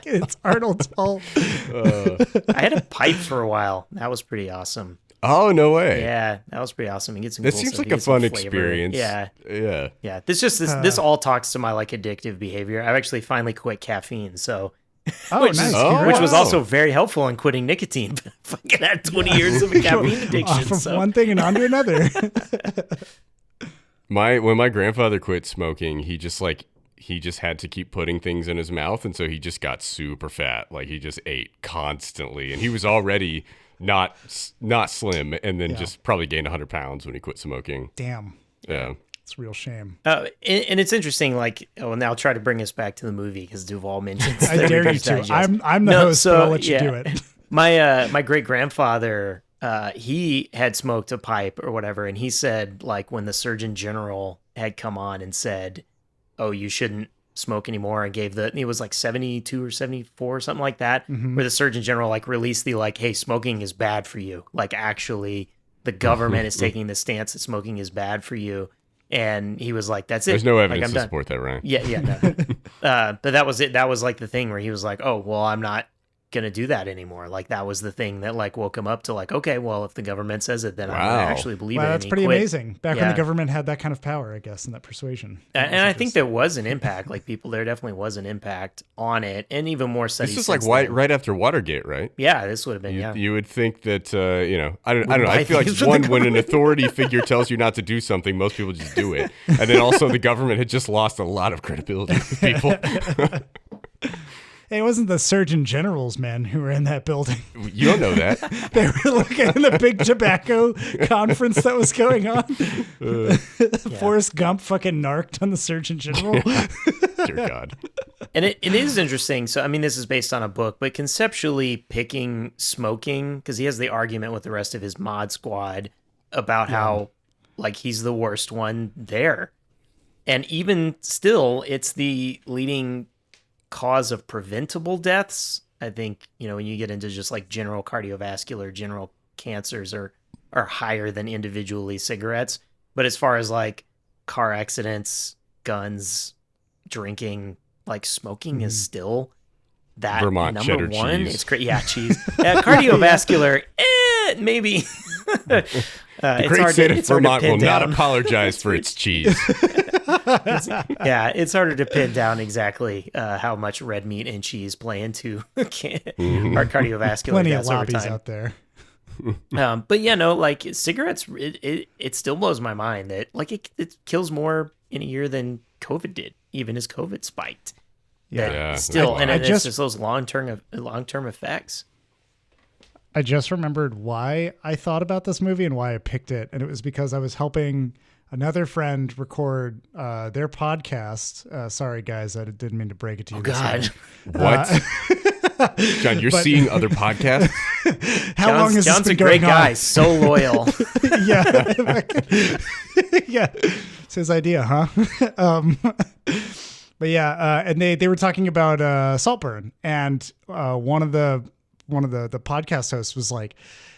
It's Arnold's fault. I had a pipe for a while. That was pretty awesome. Oh no way! Yeah, that was pretty awesome. You get some. That cool seems stuff. like You a get some fun flavor. experience. Yeah, Yeah. yeah. This all talks to my like addictive behavior. I've actually finally quit caffeine, so Oh, which, nice. is, Oh, which was wow. also very helpful in quitting nicotine. But I fucking had 20 years of a caffeine addiction. Off of So. one thing and onto another. When my grandfather quit smoking, he just had to keep putting things in his mouth, and so he just got super fat. Like he just ate constantly, and he was already not slim, and then just probably gained 100 pounds when he quit smoking. Damn. Yeah. It's a real shame. And it's interesting. Like, and I'll try to bring us back to the movie because Duval mentions. I the dare you Reader's to. Digest. I'm the host, but I'll let you yeah. do it. My great grandfather, he had smoked a pipe or whatever, and he said like when the Surgeon General had come on and said, "Oh, you shouldn't smoke anymore," and gave it was like 72 or 74 or something like that, where the Surgeon General like released the like, "Hey, smoking is bad for you." Like actually, the government is taking the stance that smoking is bad for you. And he was like, "That's it. There's no Like, evidence I'm to done." support that, Ryan. Yeah, no. But that was it. That was like the thing where he was like, "Oh, well, I'm not gonna do that anymore. Like that was the thing that like woke him up to like, okay, well, if the government says it, then I'm gonna actually believe it. Wow, that's and he pretty quit. amazing. Back when the government had that kind of power, I guess, and that persuasion. And I think there was an impact. Like there definitely was an impact on it, and even more studies. This is like right after Watergate, right? Yeah, this would have been. You would think that I don't know. I feel like when an authority figure tells you not to do something, most people just do it, and then also the government had just lost a lot of credibility with people. Hey, it wasn't the Surgeon Generals, man, who were in that building. You don't know that. They were looking at the big tobacco conference that was going on. Forrest Gump fucking narked on the Surgeon General. Dear God. And it is interesting. So, I mean, this is based on a book, but conceptually picking smoking, because he has the argument with the rest of his mod squad about how, like, he's the worst one there. And even still, it's the leading cause of preventable deaths. I think, when you get into just like general cardiovascular, general cancers are higher than individually cigarettes. But as far as like car accidents, guns, drinking, like smoking is still that Vermont number cheddar one. cheese. It's great. Yeah, cheese. Cardiovascular, maybe. The great state of Vermont will not apologize for its cheese. It's harder to pin down exactly how much red meat and cheese play into our cardiovascular Plenty of deaths over lobbies time. out there. But yeah, no, like cigarettes, it still blows my mind that like it kills more in a year than COVID did, even as COVID spiked. Yeah. Still, it's just those long-term effects. I just remembered why I thought about this movie and why I picked it. And it was because I was helping another friend record their podcast. Sorry, guys, I didn't mean to break it to you. Oh, God. What? John, you're seeing other podcasts? How long has John's this been a great going on? guy, so loyal. Yeah. Yeah. It's his idea, huh? But yeah, and they were talking about Saltburn, and one of the podcast hosts was like,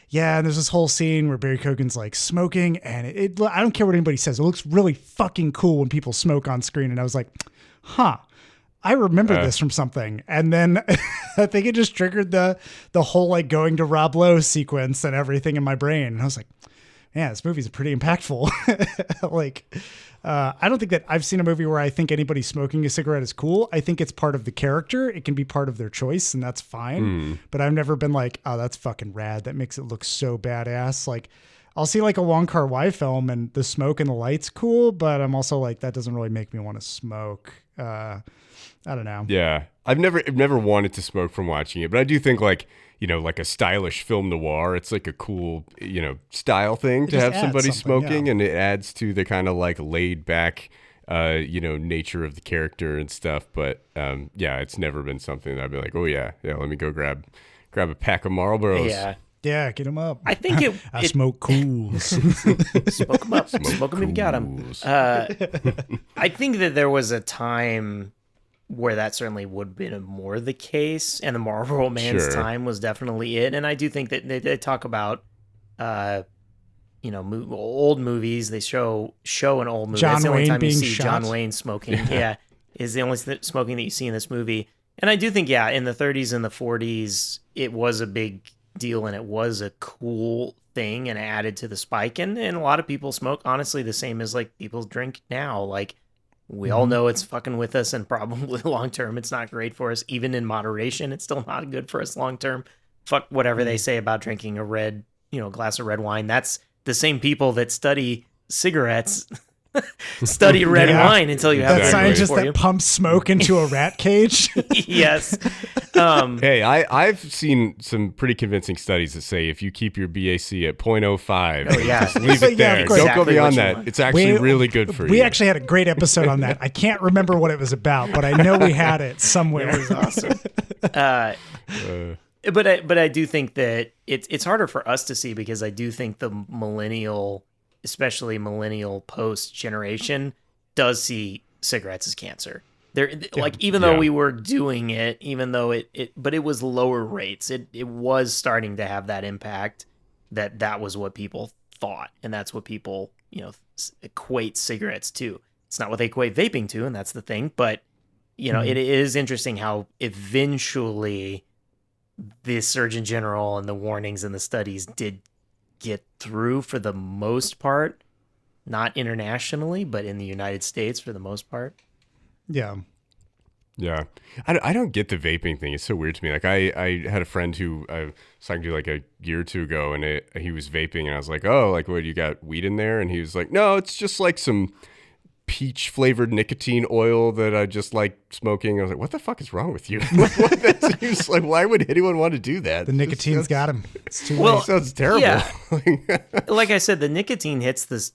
yeah, and there's this whole scene where Barry Keoghan's like smoking, and I don't care what anybody says, it looks really fucking cool when people smoke on screen. And I was like, huh, I remember this from something. And then I think it just triggered the whole like going to Rob Lowe sequence and everything in my brain. And I was like, man, this movie's pretty impactful. I don't think that I've seen a movie where I think anybody smoking a cigarette is cool. I think it's part of the character. It can be part of their choice, and that's fine. But I've never been like, oh, that's fucking rad. That makes it look so badass. Like, I'll see like a Wong Kar-wai film and the smoke and the light's cool, but I'm also like, that doesn't really make me want to smoke. I don't know. Yeah. I've never wanted to smoke from watching it, but I do think like a stylish film noir, it's like a cool, style thing to have somebody smoking, and it adds to the kind of like laid back, nature of the character and stuff. But it's never been something that I'd be like, oh yeah, let me go grab a pack of Marlboros. Yeah, get them up. I think I smoke cools. Smoke them up. Smoke them if you got them. I think that there was a time where that certainly would have been more the case, and the Marlboro Man's time was definitely it. And I do think that they talk about, old movies. They show an old movie. That's the only time you see John Wayne smoking. Is the only smoking that you see in this movie. And I do think, in the 30s and the 40s, it was a big deal, and it was a cool thing, and added to the spike. And a lot of people smoke, honestly, the same as like people drink now. Like, we all know it's fucking with us, and probably long term it's not great for us. Even in moderation, it's still not good for us long term. Fuck whatever they say about drinking a glass of red wine. That's the same people that study cigarettes study red wine until you have that scientist that pumps smoke into a rat cage. Yes. Hey, I've seen some pretty convincing studies that say if you keep your BAC at 0.05, just leave it there. Don't go beyond that. It's actually really good for you. We actually had a great episode on that. I can't remember what it was about, but I know we had it somewhere. It was awesome. But I do think that it's harder for us to see, because I do think the millennial, especially millennial post generation, does see cigarettes as cancer. Even though we were doing it, even though but it was lower rates. It was starting to have that impact. That was what people thought, and that's what people equate cigarettes to. It's not what they equate vaping to, and that's the thing. But it is interesting how eventually the Surgeon General and the warnings and the studies did get through for the most part, not internationally, but in the United States for the most part. Yeah. Yeah. I don't get the vaping thing. It's so weird to me. Like I had a friend who I was talking to like a year or two ago, and he was vaping, and I was like, oh, like what, you got weed in there? And he was like, no, it's just like some peach flavored nicotine oil that I just like smoking. I was like, what the fuck is wrong with you? That seems like, why would anyone want to do that? The nicotine's got him. It's too Well, late. Sounds terrible. Yeah. Like I said, the nicotine hits the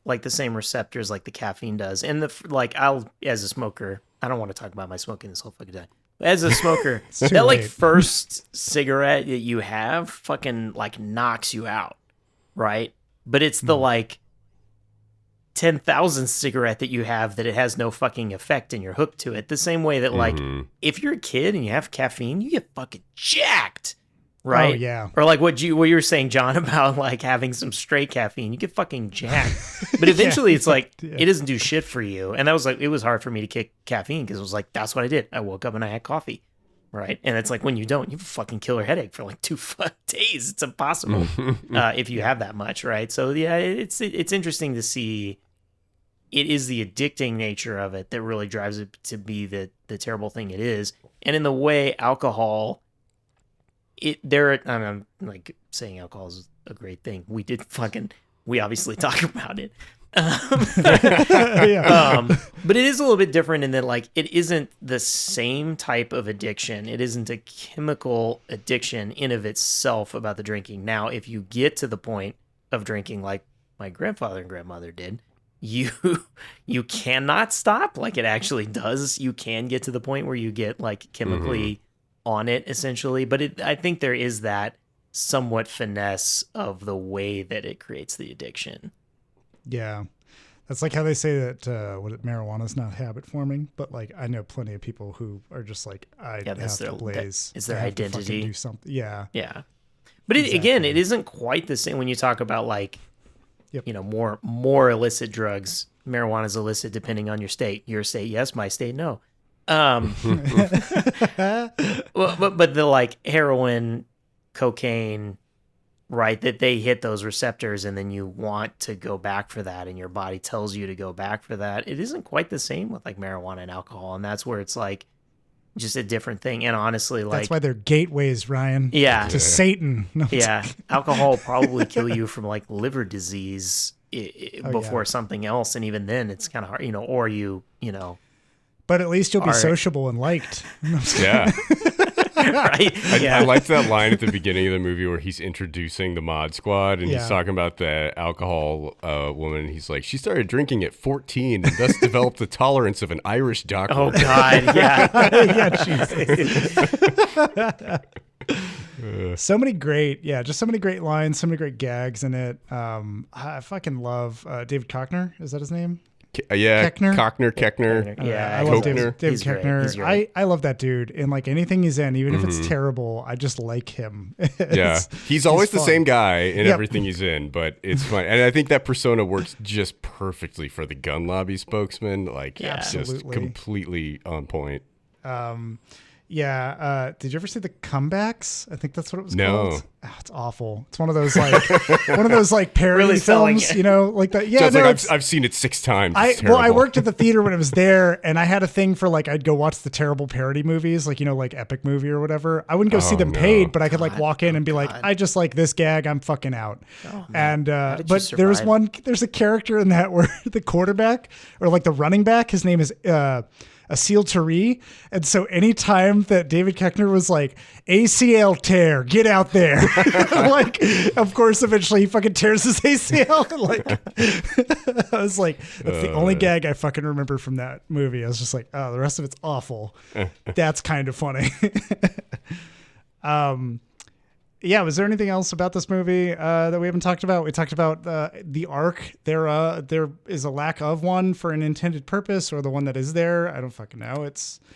like the same receptors like the caffeine does. And I'll, as a smoker, I don't want to talk about my smoking this whole fucking time. As a smoker, too that like late. first cigarette that you have fucking like knocks you out, right? But it's the like 10,000 cigarette that you have that it has no fucking effect and you're hooked to it. The same way that like if you're a kid and you have caffeine, you get fucking jacked, right? Oh, yeah. Or like what you were saying, John, about like having some straight caffeine, you get fucking jacked. But eventually it's like it doesn't do shit for you. And that was like, it was hard for me to kick caffeine because it was like, that's what I did. I woke up and I had coffee. Right. And it's like when you don't, you have a fucking killer headache for like 2 days. It's impossible if you have that much. Right. So, yeah, it's interesting to see. It is the addicting nature of it that really drives it to be the terrible thing it is. And in the way alcohol, I'm like saying alcohol is a great thing. We obviously talk about it. But it is a little bit different in that like it isn't the same type of addiction. It isn't a chemical addiction in of itself about the drinking. Now, if you get to the point of drinking like my grandfather and grandmother did, you cannot stop like it actually does. You can get to the point where you get like chemically on it essentially, but I think there is that somewhat finesse of the way that it creates the addiction. Yeah. That's like how they say that marijuana is not habit forming, but like I know plenty of people who are just like, have to blaze. It's their I have to identity. fucking do something. Yeah. Yeah. But again, it isn't quite the same when you talk about like, more illicit drugs. Marijuana is illicit depending on your state. Your state, yes. My state, no. Well, but the like heroin, cocaine, right? That they hit those receptors, and then you want to go back for that, and your body tells you to go back for that. It isn't quite the same with like marijuana and alcohol, and that's where it's like just a different thing. And honestly, like that's why they're gateways, Ryan. Yeah, to Satan. No, yeah, alcohol will probably kill you from like liver disease before something else, and even then, it's kind of hard, or you. But at least you'll be sociable and liked. Yeah. Right? I liked that line at the beginning of the movie where he's introducing the mod squad and he's talking about the alcohol woman. He's like, she started drinking at 14 and thus developed the tolerance of an Irish doctor. Oh, God. Yeah. Yeah, Jesus. So many great lines, so many great gags in it. I fucking love David Koechner. Is that his name? Keckner. Yeah, I love Koechner. David Koechner. I love that dude. And like anything he's in, even if it's terrible, I just like him. He's always the fun. same guy in everything he's in, but it's fun. And I think that persona works just perfectly for the gun lobby spokesman. Like, just completely on point. Did you ever see The Comebacks? I think that's what it was No. called. Oh, it's awful. It's one of those like parody Really selling films, it. like that. Yeah, Sounds like I've seen it 6 times. It's I terrible. worked at the theater when it was there, and I had a thing for like I'd go watch the terrible parody movies, like like Epic Movie or whatever. I wouldn't go see them paid, but I could like walk in and be like, I just like this gag, I'm fucking out. And but there's a character in that where the quarterback or like the running back, his name is Asil Tari, and so anytime that David Koechner was like ACL tear, get out there, like of course eventually he fucking tears his ACL. I was like, that's the only gag I fucking remember from that movie. I was just like, oh, the rest of it's awful. That's kind of funny. Was there anything else about this movie that we haven't talked about? We talked about the arc. There is a lack of one for an intended purpose, or the one that is there. I don't fucking know.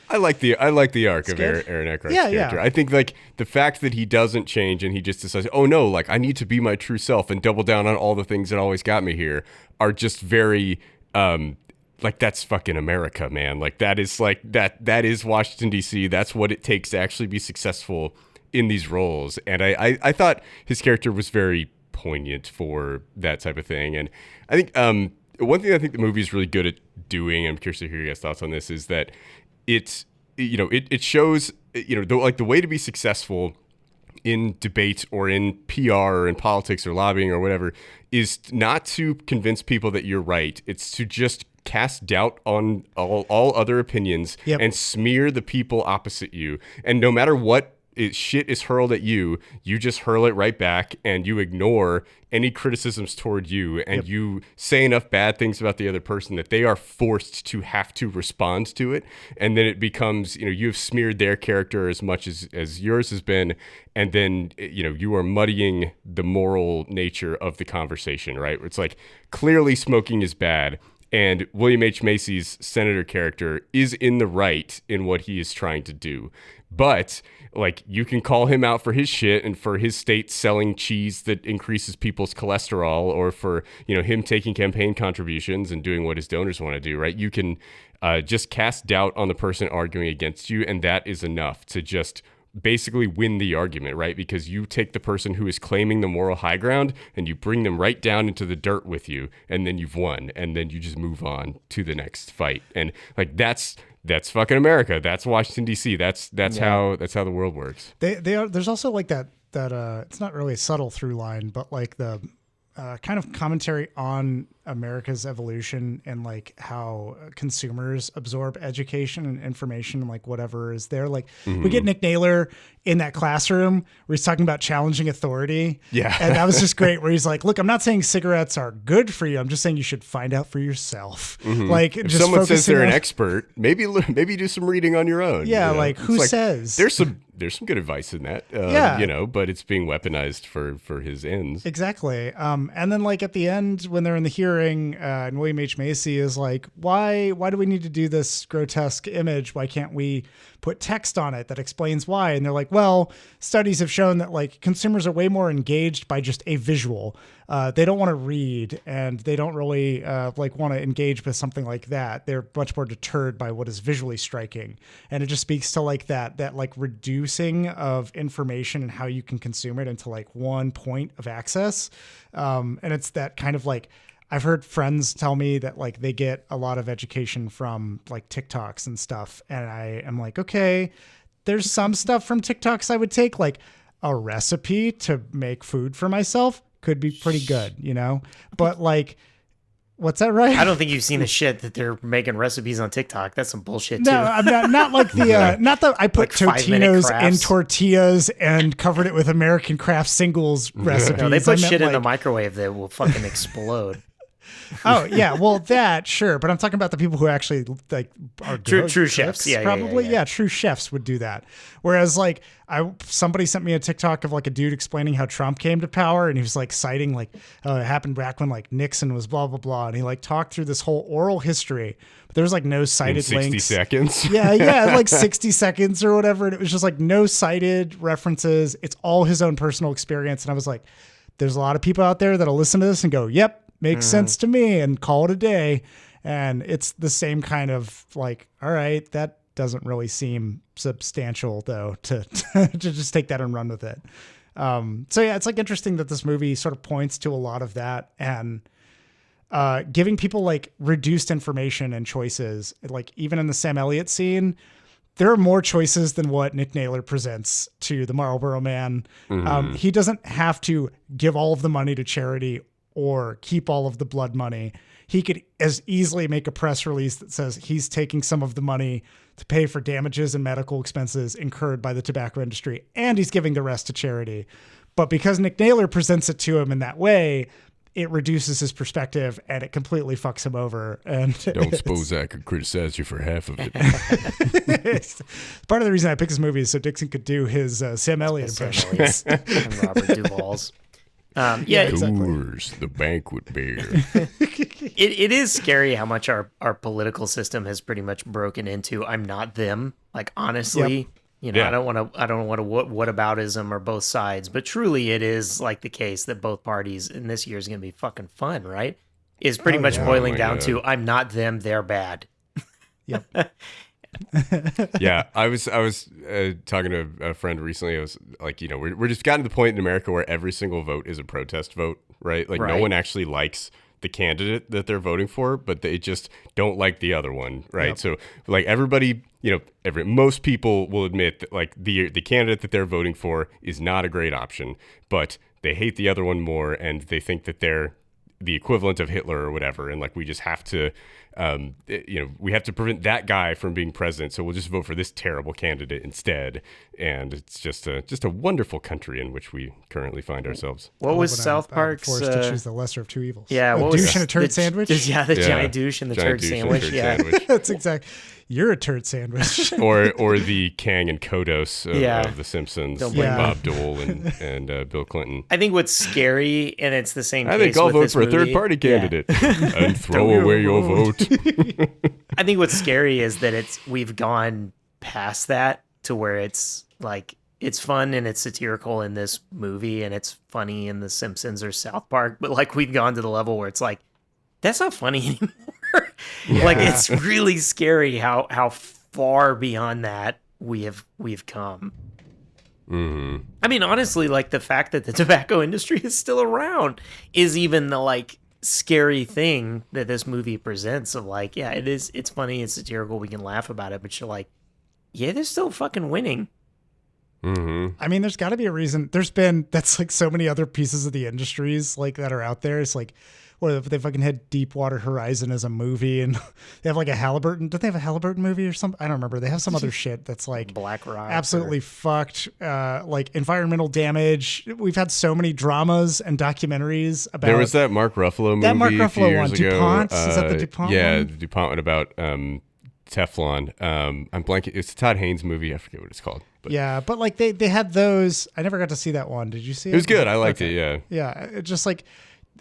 I like the arc of good. Aaron Eckhart's Yeah, character. yeah. I think like the fact that he doesn't change and he just decides, oh no, like I need to be my true self and double down on all the things that always got me here are just very like that's fucking America, man. Like that is Washington DC. That's what it takes to actually be successful in these roles. And I thought his character was very poignant for that type of thing. And I think one thing I think the movie is really good at doing, I'm curious to hear your guys' thoughts on this, is that it shows, the way to be successful in debate or in PR or in politics or lobbying or whatever is not to convince people that you're right. It's to just cast doubt on all other opinions and smear the people opposite you. And no matter what shit is hurled at you, you just hurl it right back and you ignore any criticisms toward you, and you say enough bad things about the other person that they are forced to have to respond to it. And then it becomes, you've smeared their character as much as yours has been. And then, you are muddying the moral nature of the conversation, right? It's like, clearly smoking is bad. And William H. Macy's senator character is in the right in what he is trying to do. But like, you can call him out for his shit and for his state selling cheese that increases people's cholesterol, or for, him taking campaign contributions and doing what his donors want to do, right? You can just cast doubt on the person arguing against you, and that is enough to just basically win the argument, right? Because you take the person who is claiming the moral high ground and you bring them right down into the dirt with you, and then you've won, and then you just move on to the next fight. And like, that's fucking America. That's Washington D.C. That's how the world works. There's also like that it's not really a subtle through line, but like the kind of commentary on America's evolution and like how consumers absorb education and information and like whatever is there. Like we get Nick Naylor in that classroom where he's talking about challenging authority. Yeah. And that was just great, where he's like, look, I'm not saying cigarettes are good for you. I'm just saying you should find out for yourself. Like, if just someone says they're an on- expert, maybe do some reading on your own. Yeah. Like, who says? There's some good advice in that, but it's being weaponized for his ends. Exactly. And then like at the end when they're in the hearing, and William H. Macy is like, why do we need to do this grotesque image? Why can't we put text on it that explains why? And they're like, well, studies have shown that like consumers are way more engaged by just a visual. They don't want to read, and they don't really want to engage with something like that. They're much more deterred by what is visually striking. And it just speaks to like that like reducing of information and how you can consume it into like one point of access. And it's that kind of like, I've heard friends tell me that like they get a lot of education from like TikToks and stuff. And I am like, okay, there's some stuff from TikToks I would take, like a recipe to make food for myself could be pretty good, but like, what's that, right? I don't think you've seen the shit that they're making recipes on TikTok. That's some bullshit too. No, I'm not like not that I put Like 5-minute Totinos in crafts. tortillas and covered it with American Craft Singles recipes. No, they I put meant, shit in the like- microwave that will fucking explode. Oh yeah, well that sure, but I'm talking about the people who actually like are True good chefs. cooks, Yeah, probably. yeah. True chefs would do that. Whereas like somebody sent me a TikTok of like a dude explaining how Trump came to power, and he was like citing like it happened back when like Nixon was blah blah blah, and he like talked through this whole oral history, but there's like no In cited 60 links. seconds. Yeah, like 60 seconds or whatever, and it was just like no cited references. It's all his own personal experience, and I was like, there's a lot of people out there that'll listen to this and go, yep, makes sense to me, and call it a day. And it's the same kind of like, all right, that doesn't really seem substantial though to just take that and run with it. So yeah, it's like interesting that this movie sort of points to a lot of that, and giving people like reduced information and choices. Like even in the Sam Elliott scene, there are more choices than what Nick Naylor presents to the Marlboro Man. He doesn't have to give all of the money to charity or keep all of the blood money. He could as easily make a press release that says he's taking some of the money to pay for damages and medical expenses incurred by the tobacco industry, and he's giving the rest to charity. But because Nick Naylor presents it to him in that way, it reduces his perspective and it completely fucks him over. And Don't suppose I could criticize you for half of it. Part of the reason I picked this movie is so Dixon could do his Sam Elliott impressions. And Robert Duvall's. Yeah, Tours, the banquet bear. it is scary how much our political system has pretty much broken into I'm not them. Like honestly, Yeah. I don't want to whataboutism or both sides, but truly it is like the case that both parties in this year is going to be fucking fun, right? Is pretty much boiling my down God. to I'm not them, they're bad. Yep. Yeah, I was talking to a friend recently. I was like, we're just gotten to the point in America where every single vote is a protest vote, right? Like no one actually likes the candidate that they're voting for, but they just don't like the other one, right? Yep. So like everybody, most people will admit that like the candidate that they're voting for is not a great option, but they hate the other one more, and they think that they're the equivalent of Hitler or whatever, and like we just have to we have to prevent that guy from being president, so we'll just vote for this terrible candidate instead. And it's just a wonderful country in which we currently find ourselves. What was South Park's forced to choose the lesser of two evils? Yeah, a douche and a turd sandwich. The giant douche and the turd sandwich. That's exact. You're a turd sandwich. or the Kang and Kodos of The Simpsons, like Bob Dole and Bill Clinton. I think what's scary, and it's the same. I think I'll vote for a third party candidate and throw away your vote. I think what's scary is that we've gone past that to where it's like it's fun and it's satirical in this movie and it's funny in The Simpsons or South Park, but like we've gone to the level where it's like that's not funny anymore. Like it's really scary how far beyond that we've come. Mm-hmm. I mean, honestly, like the fact that the tobacco industry is still around is even the like scary thing that this movie presents of like, yeah, it's funny, it's satirical, we can laugh about it, but you're like, yeah, they're still fucking winning. Mm-hmm. I mean, there's got to be a reason. That's like so many other pieces of the industries like that are out there. It's like, what they fucking had Deepwater Horizon as a movie, and they have like a Halliburton. Don't they have a Halliburton movie or something? I don't remember. They have some other shit that's like Black Rock, absolutely fucked. Like environmental damage. We've had so many dramas and documentaries about. There was that Mark Ruffalo movie. That Mark Ruffalo a few years one, ago. DuPont. Is that the DuPont? Yeah, one? the DuPont one about Teflon. I'm blanking. It's a Todd Haynes movie. I forget what it's called. But. Yeah, but like they had those. I never got to see that one. Did you see it? It was good. I liked it. Yeah. Yeah, it just like.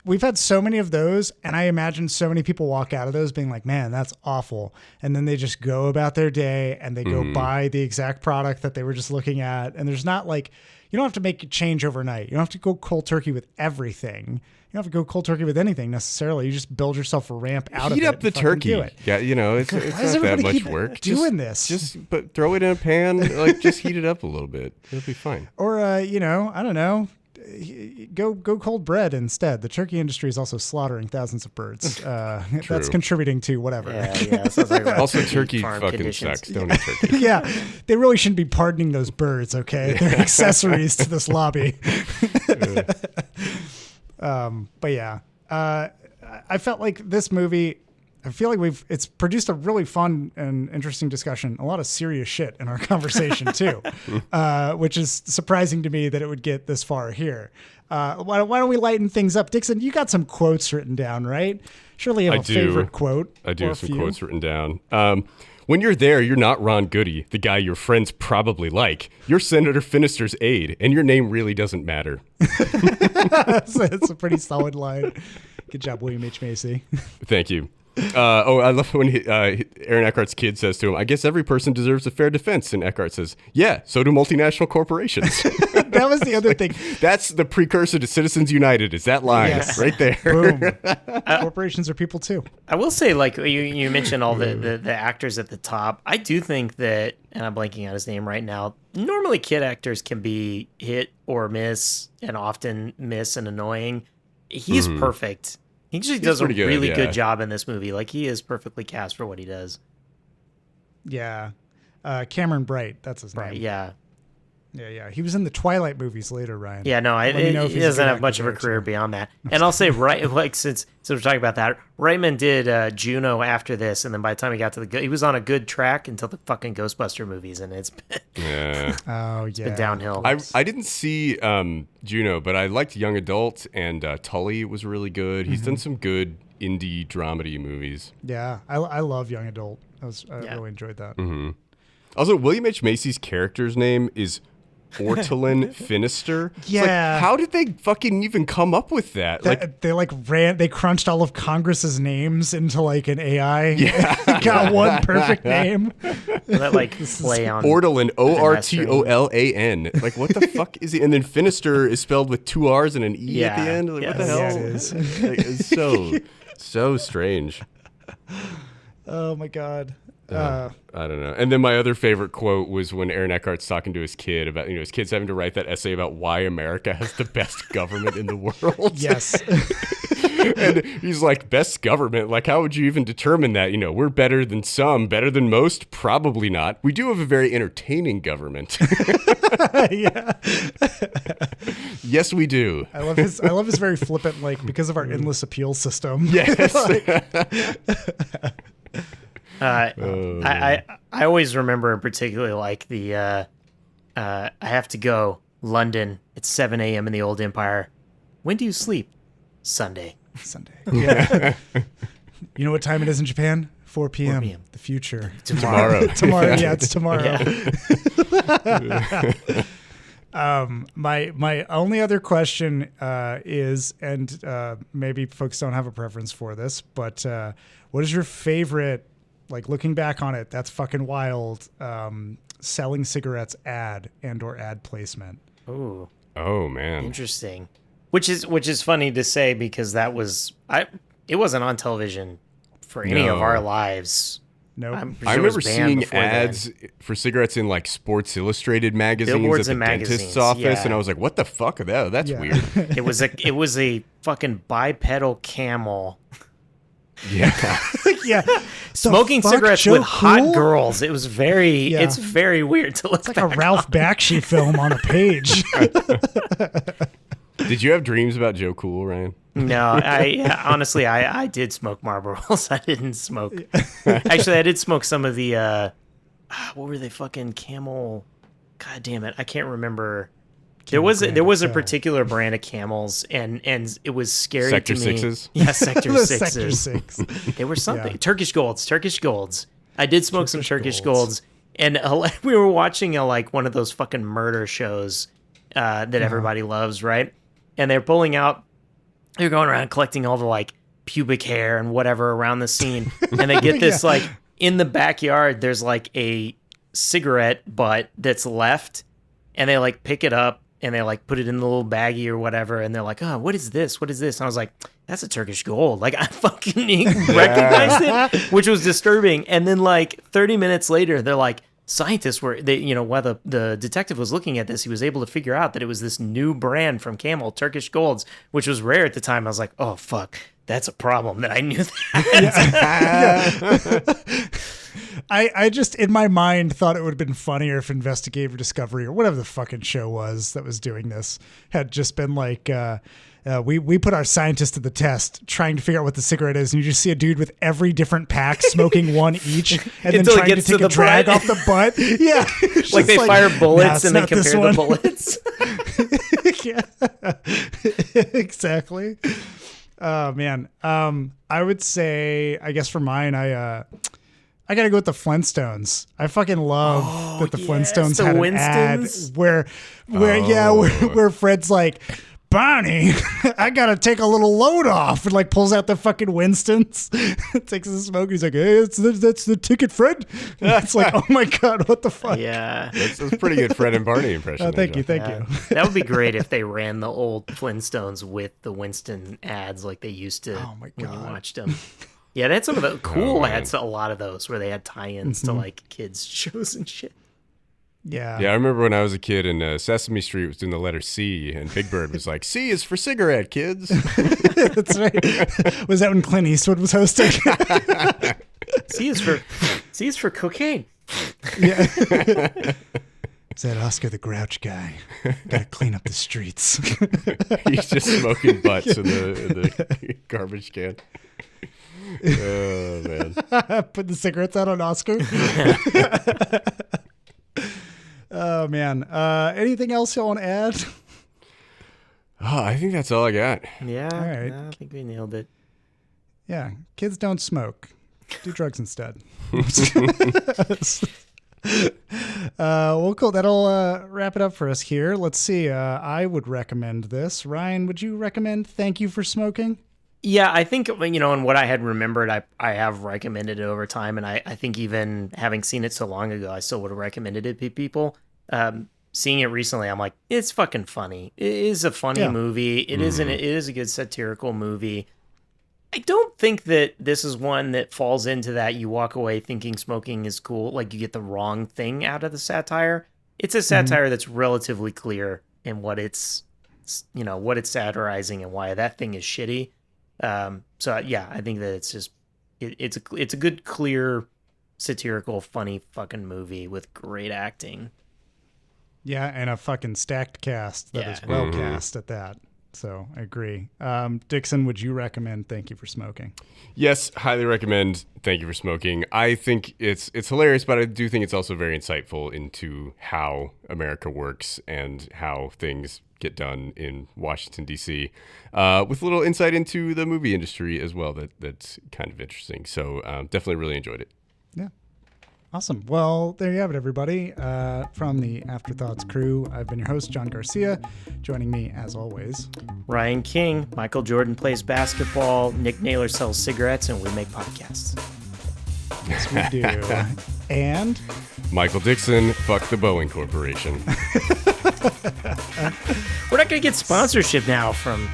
We've had so many of those, and I imagine so many people walk out of those being like, man, that's awful. And then they just go about their day and they go buy the exact product that they were just looking at. And there's not like, you don't have to make a change overnight. You don't have to go cold turkey with everything. You don't have to go cold turkey with anything necessarily. You just build yourself a ramp out of it. Heat up the turkey. Yeah, it's not that much work. Doing this. But throw it in a pan, like just heat it up a little bit. It'll be fine. Or, I don't know. Go cold bread instead. The turkey industry is also slaughtering thousands of birds. That's contributing to whatever. Yeah. Like also, turkey fucking conditions. Sucks. Don't eat turkey. Yeah, they really shouldn't be pardoning those birds. Okay, they're accessories to this lobby. But yeah, I felt like this movie. I feel like it's produced a really fun and interesting discussion, a lot of serious shit in our conversation too, which is surprising to me that it would get this far here. Why don't we lighten things up? Dixon, you got some quotes written down, right? Surely you have favorite quote. I do have some quotes written down. When you're there, you're not Ron Goody, the guy your friends probably like. You're Senator Finister's aide, and your name really doesn't matter. That's a pretty solid line. Good job, William H. Macy. Thank you. I love when Aaron Eckhart's kid says to him, I guess every person deserves a fair defense. And Eckhart says, yeah, so do multinational corporations. That was the other thing. That's the precursor to Citizens United, is that line right there. Boom. Corporations are people too. I will say, like you mentioned all the actors at the top. I do think that, and I'm blanking out his name right now, normally kid actors can be hit or miss, and often miss and annoying. He's perfect. He actually does a really good job in this movie. Like, he is perfectly cast for what he does. Yeah. Cameron Bright, that's his name. Yeah. Yeah. He was in the Twilight movies later, Ryan. Yeah, no, he doesn't have much of a career beyond that. And I'll say, since we're talking about that, Reitman did Juno after this, and then by the time he got to he was on a good track until the fucking Ghostbuster movies, and it's been downhill. I didn't see Juno, but I liked Young Adult, and Tully was really good. He's done some good indie dramedy movies. Yeah, I love Young Adult. I really enjoyed that. Mm-hmm. Also, William H. Macy's character's name is Ortolan Finister. Yeah. Like, how did they fucking even come up with that? They crunched all of Congress's names into like an AI. Yeah. Got one perfect name. That play on Ortolan, Ortolan. Like, what the fuck is he? And then Finister is spelled with 2 R's and an E at the end. Like, what the hell? Yeah, it is. Like, it's so strange. Oh my God. I don't know. And then my other favorite quote was when Aaron Eckhart's talking to his kid about, his kid's having to write that essay about why America has the best government in the world. Yes. And he's like, best government? Like, how would you even determine that? We're better than some, better than most? Probably not. We do have a very entertaining government. Yeah. Yes, we do. I love his very flippant, like, because of our endless appeal system. Yes. I always remember particularly like the I have to go London. It's 7 a.m. in the old empire. When do you sleep? Sunday. Yeah. You know what time it is in Japan? 4 p.m. 4 p.m. The future. Tomorrow. Tomorrow. Yeah, it's tomorrow. Yeah. My only other question is, and maybe folks don't have a preference for this, but what is your favorite, like looking back on it, that's fucking wild, selling cigarettes ad and/or ad placement? Ooh, Oh, man. interesting. Which is funny to say because it wasn't on television for any of our lives. Nope. I'm pretty I sure it was remember banned seeing before then. ads for cigarettes in like Sports Illustrated magazines Billboards at the and dentist's magazines, office, yeah. and I was like, "What the fuck are that? That's Yeah. weird." It was a fucking bipedal camel Yeah, Yeah. smoking fuck, cigarettes Joe with hot Cool? girls. It was very Yeah. it's very weird to look It's like a back Ralph on. Bakshi film on a page. Did you have dreams about Joe Cool, Ryan? No, honestly I did smoke Marlboros. I didn't smoke. Actually, I did smoke some of the what were they fucking Camel? God damn it, I can't remember. There was a particular brand of Camels, and it was scary Sector to me. Sixes? Yeah, Sector The Sixes. Sector 6. They were something. Yeah. Turkish Golds. I did smoke some Turkish Golds. Golds, and we were watching like one of those fucking murder shows that everybody loves, right? And they're pulling out. They're going around collecting all the like pubic hair and whatever around the scene, and they get this like in the backyard. There's like a cigarette butt that's left, and they like pick it up and they like put it in the little baggie or whatever, and they're like, "Oh, what is this? What is this?" And I was like, "That's a Turkish Gold." Like I fucking recognized it, which was disturbing. And then like 30 minutes later, they're like, scientists were while the detective was looking at this, he was able to figure out that it was this new brand from Camel, Turkish Golds, which was rare at the time. I was like, oh fuck, that's a problem that I knew that. I just, in my mind, thought it would have been funnier if Investigative Discovery or whatever the fucking show was that was doing this had just been like, we put our scientists to the test trying to figure out what the cigarette is, and you just see a dude with every different pack smoking one each, and then Until it trying to gets take to a the drag butt. off the butt. Yeah. It's Like just they fire bullets "Nah, it's and they not this compare the one." bullets. Yeah. Exactly. Oh man. I would say, I guess for mine, I gotta go with the Flintstones. I fucking love that the yes, Flintstones the had an Winstons. ad where Fred's like, Bonnie, I gotta take a little load off, and like pulls out the fucking Winstons, takes a smoke, and he's like, hey, that's the ticket, Fred. It's like, oh my god, what the fuck? Yeah. That's a pretty good Fred and Barney impression. Oh, there, thank you, John. thank you. That would be great if they ran the old Flintstones with the Winston ads like they used to Oh my when you God. watched them. Yeah, they had some of the cool man. ads, a lot of those where they had tie-ins to like kids shows and shit. Yeah. Yeah, I remember when I was a kid and Sesame Street was doing the letter C, and Big Bird was like, "C is for cigarette, kids." That's right. Was that when Clint Eastwood was hosting? C is for cocaine. Yeah. Is that Oscar the Grouch guy? Gotta clean up the streets. He's just smoking butts in the garbage can. Oh man. Put the cigarettes out on Oscar. Oh man. Anything else you want to add? Oh, I think that's all I got. Yeah, All right. I think we nailed it. Yeah. Kids don't smoke. Do drugs instead. Well, cool. That'll wrap it up for us here. Let's see. I would recommend this. Ryan, would you recommend Thank You for Smoking? Yeah, I think, and what I had remembered, I have recommended it over time, and I think even having seen it so long ago, I still would have recommended it to people. Seeing it recently, I'm like, it's fucking funny. It is a funny movie. It is a good satirical movie. I don't think that this is one that falls into that you walk away thinking smoking is cool, like you get the wrong thing out of the satire. It's a satire that's relatively clear in what it's, what it's satirizing and why that thing is shitty. So yeah, I think that it's just it's a good, clear, satirical, funny fucking movie with great acting. Yeah, and a fucking stacked cast that is well cast at that. So I agree. Dixon, would you recommend Thank You for Smoking? Yes, highly recommend Thank You for Smoking. I think it's hilarious, but I do think it's also very insightful into how America works and how things get done in Washington, D.C., with a little insight into the movie industry as well that's kind of interesting. So definitely really enjoyed it. Yeah. Awesome. Well, there you have it, everybody. From the Afterthoughts crew, I've been your host, John Garcia. Joining me, as always, Ryan King. Michael Jordan plays basketball. Nick Naylor sells cigarettes, and we make podcasts. Yes, we do. And Michael Dixon, fuck the Boeing Corporation. We're not going to get sponsorship now from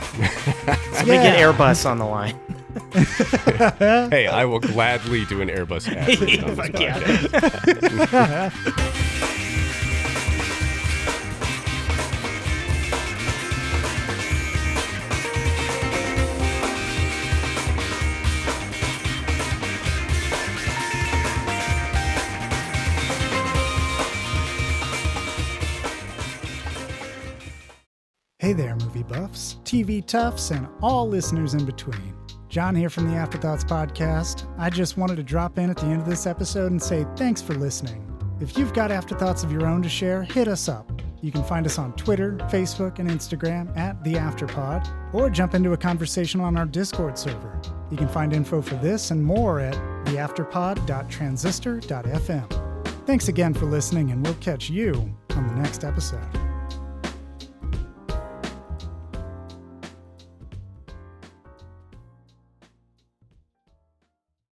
somebody. Get Airbus on the line. Hey, I will gladly do an Airbus ad read on this podcast. hey there, movie buffs, TV toughs, and all listeners in between. John here from the Afterthoughts podcast. I just wanted to drop in at the end of this episode and say thanks for listening. If you've got afterthoughts of your own to share, hit us up. You can find us on Twitter, Facebook, and Instagram at The Afterpod, or jump into a conversation on our Discord server. You can find info for this and more at theafterpod.transistor.fm. Thanks again for listening, and we'll catch you on the next episode.